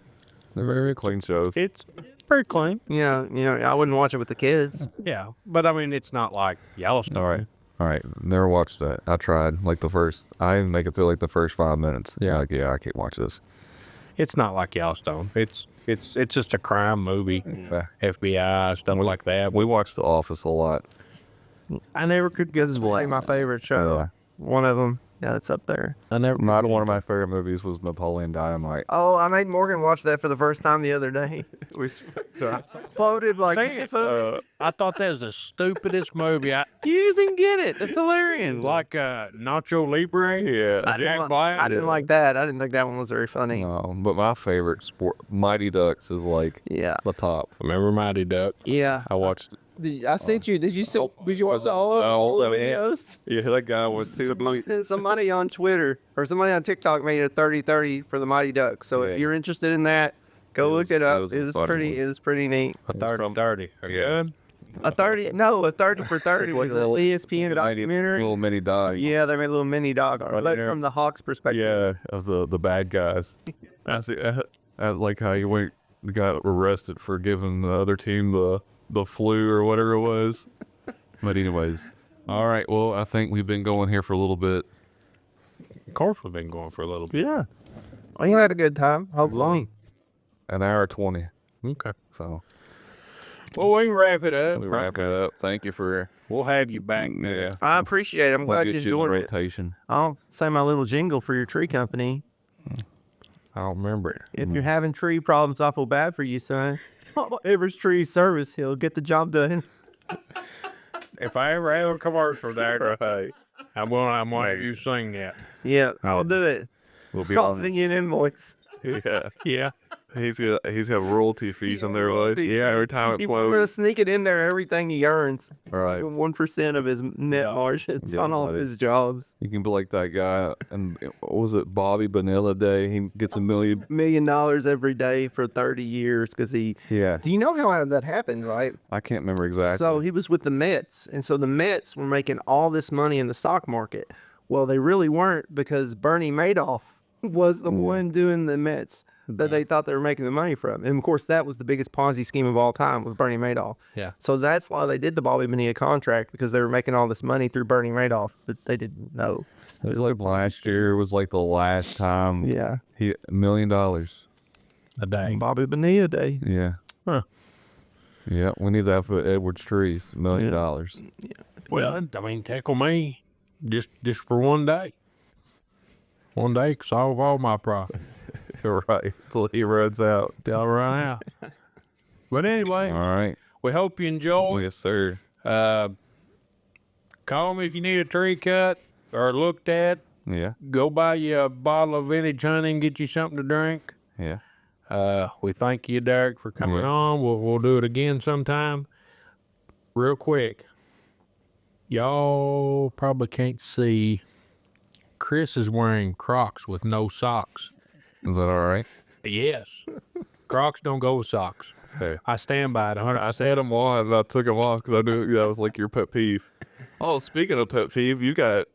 They're very clean shows. It's pretty clean. Yeah, I wouldn't watch it with the kids. Yeah. But I mean, it's not like Yellowstone. All right. All right, never watched that. I tried like I didn't make it through like the first 5 minutes. Yeah. Like, yeah, I can't watch this. It's not like Yellowstone. It's just a crime movie, FBI stuff like that. We watched The Office a lot. I never could get My favorite show. Yeah. One of them. Yeah, it's up there. Not one of my favorite movies was Napoleon Dynamite. Oh, I made Morgan watch that for the first time the other day. We quoted like, I thought that was the stupidest movie. you didn't get it. It's hilarious. Like Nacho Libre. Yeah. Jack Black. I didn't like that. I didn't think that one was very funny. No, but my favorite sport, Mighty Ducks, is like Yeah. the top. Remember Mighty Duck? Yeah. I watched. I sent you. Did you watch all the videos? Yeah, that guy was Somebody on Twitter or somebody on TikTok made a 30-30 for the Mighty Ducks. So Yeah. if you're interested in that, go look it that up. was It a was funny pretty. one. It was pretty neat. A 30. Yeah. Good. A 30. No, a 30 for 30 was an ESPN documentary. little mini dog. Yeah, they made a little mini dog, but yeah. from the Hawks' perspective. Yeah, of the bad guys. I like how you got arrested for giving the other team the flu or whatever it was. But anyways, all right. Well, I think we've been going here for a little bit. Of course, we've been going for a little bit. Yeah. Well, you had a good time. Hopefully. An hour 20. Okay. So Well, we can wrap it up. we wrap it up. Thank you for We'll have you back. yeah. I appreciate it. I'm We'll glad get you're you in the doing it. rotation. I'll say my little jingle for your tree company. I don't remember it. If you're having tree problems, I feel bad for you, son. Everest Tree Service, he'll get the job done. If I ever have a commercial there, I'm gonna have you sing that. Yeah, I'll do it. We'll be I'll on. sing you an invoice. Yeah. Yeah. He's have royalty fees on their life. Yeah, every time We're gonna sneak it in there. Everything he earns, All right. 1% of his net margins Yeah, on all of buddy. his jobs. You can be like that guy, and what was it, Bobby Bonilla Day? He gets $1 million. $1 million every day for 30 years because he. Yeah, Do you know how that happened, right? I can't remember exactly. So he was with the Mets, and so the Mets were making all this money in the stock market. Well, they really weren't because Bernie Madoff was the one doing the Mets that they thought they were making the money from. And of course, that was the biggest Ponzi scheme of all time with Bernie Madoff. Yeah. So that's why they did the Bobby Bonilla contract because they were making all this money through Bernie Madoff, but they didn't know. it was like last year was like the last time. Yeah. He $1 million. A day. Bobby Bonilla Day. Yeah. Huh. Yeah, we need that for Edwards Trees. $1 million. Well, I mean, tackle me just for one day. One day can solve all my problems. Right. Till he runs out. They'll run out. But anyway, All right. we hope you enjoy. Yes, sir. Call me if you need a tree cut or looked at. Yeah. Go buy you a bottle of vintage honey and get you something to drink. Yeah. We thank you, Derek, for coming Yeah. on. We'll do it again sometime. Real quick, y'all probably can't see. Chris is wearing Crocs with no socks. Is that all right? Yes, Crocs don't go with socks. Hey. I stand by it. 100. I had them on and I took them off because I knew that was like your pet peeve. Oh, speaking of pet peeve, you got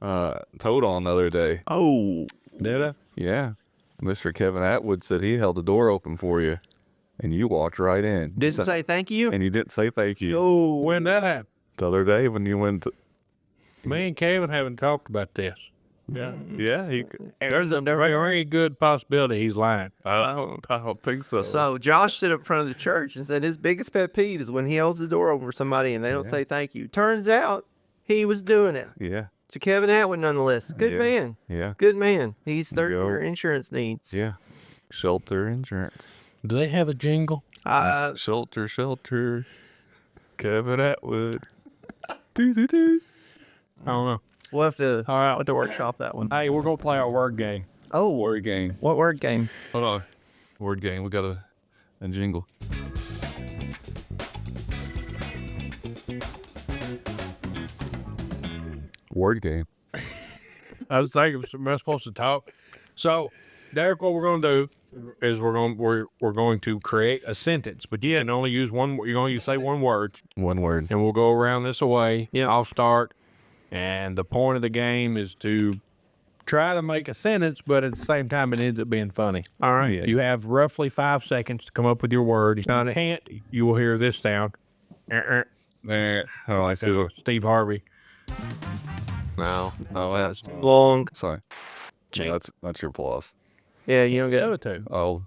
towed on the other day. Oh. Did I? Yeah. Mr. Kevin Atwood said he held the door open for you and you walked right in. Didn't say thank you? And you didn't say thank you. Oh. When that happened? The other day when you went to, Me and Kevin haven't talked about this. Yeah. yeah, There's a very good possibility he's lying. I don't think so. So Josh stood up in front of the church and said his biggest pet peeve is when he holds the door open for somebody and they don't say thank you. Turns out he was doing it. Yeah. So Kevin Atwood nonetheless. Good Yeah. man. Yeah. Good man. He's there Go. for your insurance needs. Yeah. Shelter insurance. Do they have a jingle? Shelter. Kevin Atwood. Doo. I don't know. We'll have to, All right. we'll have to workshop that one. Hey, we're gonna play our word game. Oh, Word game. what word game? Hold on. Word game. We got a jingle. Word game. I was thinking, am I supposed to talk? So, Derek, what we're gonna do is we're going to create a sentence, but you can only use one. You're going to say one word, One word. and we'll go around this way. Yeah, I'll start, and the point of the game is to try to make a sentence, but at the same time, it ends up being funny. All right. Yeah. You have roughly 5 seconds to come up with your word. If you can't, you will hear this sound. Oh, I see. Steve Harvey. No. Oh, that's Long. sorry. Yeah, that's your plus. Yeah, you don't The get other two. Oh,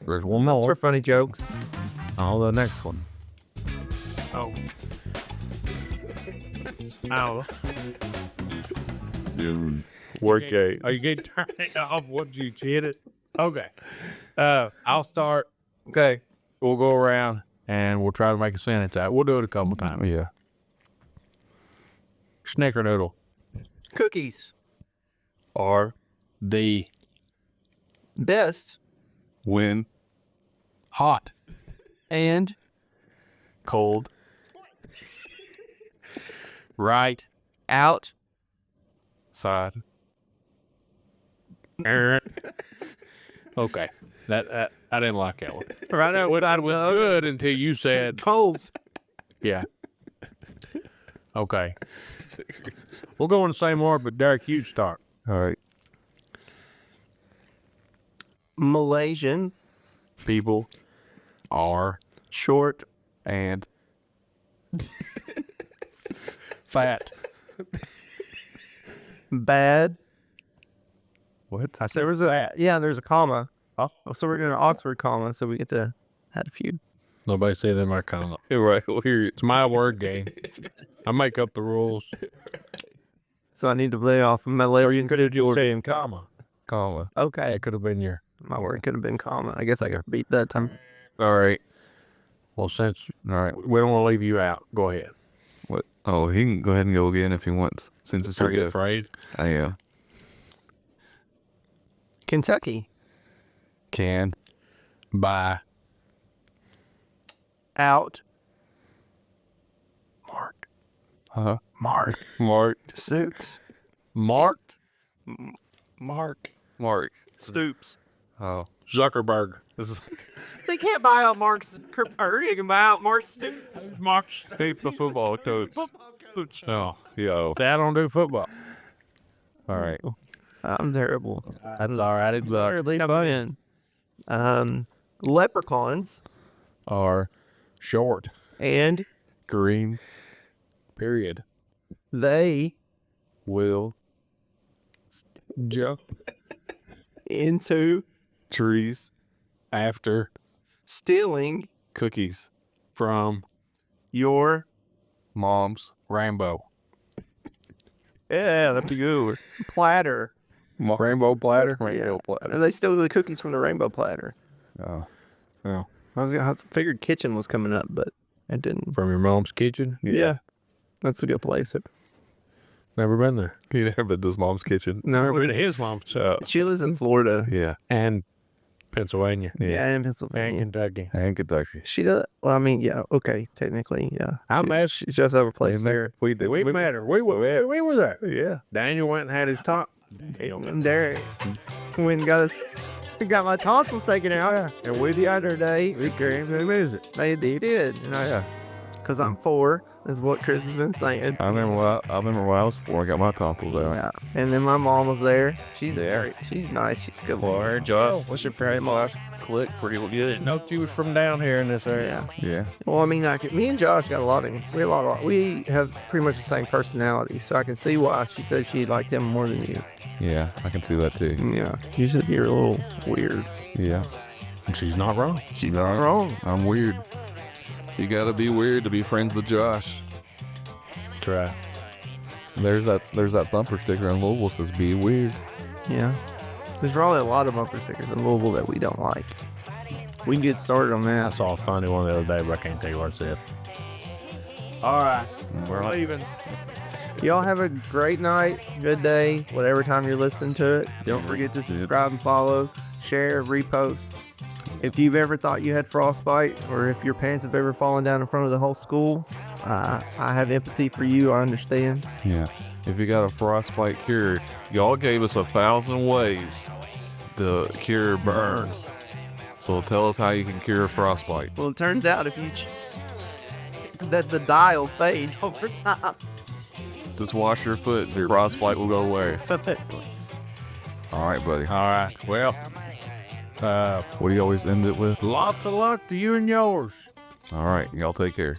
There's one more. for funny jokes. Oh, the next one. Oh. Ow. dude. Work gate. Are you getting turned off? What you hit it? Okay. I'll start. Okay. We'll go around and we'll try to make a sentence out. We'll do it a couple times. Yeah. Snickerdoodle. Cookies. Are The Best when hot. and cold Right. out. side. Okay. That I didn't like that one. Right outside was good until you said Holes. yeah. Okay. We'll go in the same order, but Derek, you start. All right. Malaysian. People are Short. And fat. Bad. what? I said There was a there's a comma. Oh, so we're doing an Oxford comma, so we get to add a few. Nobody said that in my comment. Right. Well, here. It's my word game. I make up the rules. So I need to play off of Malaysian. Could have just saying comma. Comma. Okay. That could have been your. My word could have been comma. I guess I could beat that time. All right. Well, since All right. we don't want to leave you out, go ahead. What? Oh, he can go ahead and go again if he wants. Since it's Are your you gift. afraid? I am. Kentucky. Can. Bye. Out. Mark. Huh? Mark. Mark. Stoops. Marked Mark. Mark. Stoops. Oh. Zuckerberg. This is. They can't buy out Mark's or you can buy out Mark Stoops. Mark He's the football coach. Oh, Yo. I don't do football. All right. I'm terrible. That's all right. It's Really fun. Leprechauns Are short. and green. Period. they Will. Jump into Trees. after stealing Cookies. from your Mom's. Rainbow. that's a good one. Platter. Rainbow platter. Rainbow platter. They stole the cookies from the rainbow platter. Oh. I figured kitchen was coming up, but it didn't. From your mom's kitchen. Yeah. That's a good place. Never been there. He never been to his mom's kitchen. Never been to his mom's. She lives in Florida. Yeah. And Pennsylvania. Yeah, in And Pennsylvania. Kentucky. And Kentucky. She does. Well, I mean, yeah. Okay, technically, yeah. I'm She just have a place there. We did. We met her. We were there. Yeah. Daniel went and had his top. And Derek went and got my tonsils taken out. And we the other day, we came to visit. They did. And because I'm 4, is what Chris has been saying. I remember when I was 4, I got my tonsils out. Yeah. And then my mom was there. She's there. She's nice. She's good. Well, Josh, what's your parents? Click pretty good. No, she was from down here in this area. Yeah. Yeah. Well, I mean, me and Josh got we have pretty much the same personality, so I can see why she said she liked him more than you. Yeah, I can see that too. Yeah. You said you're a little weird. Yeah. And she's not wrong. She's not Wrong. I'm weird. You gotta be weird to be friends with Josh. Try. There's that bumper sticker on Louisville that says "Be weird." Yeah. There's probably a lot of bumper stickers in Louisville that we don't like. We can get started on I that. saw a funny one the other day, but I can't tell you what it said. All right. We're leaving. Y'all have a great night, good day, whatever time you're listening to it. Don't forget to subscribe and follow, share, repost. If you've ever thought you had frostbite, or if your pants have ever fallen down in front of the whole school, I have empathy for you. I understand. Yeah. If you got a frostbite cure, y'all gave us 1,000 ways to cure burns. So tell us how you can cure frostbite. Well, it turns out if you just that the dye will fade over time. Just wash your foot, your frostbite will go away. All right, buddy. All right. Well, What do you always end it with? lots of luck to you and yours. All right, y'all take care.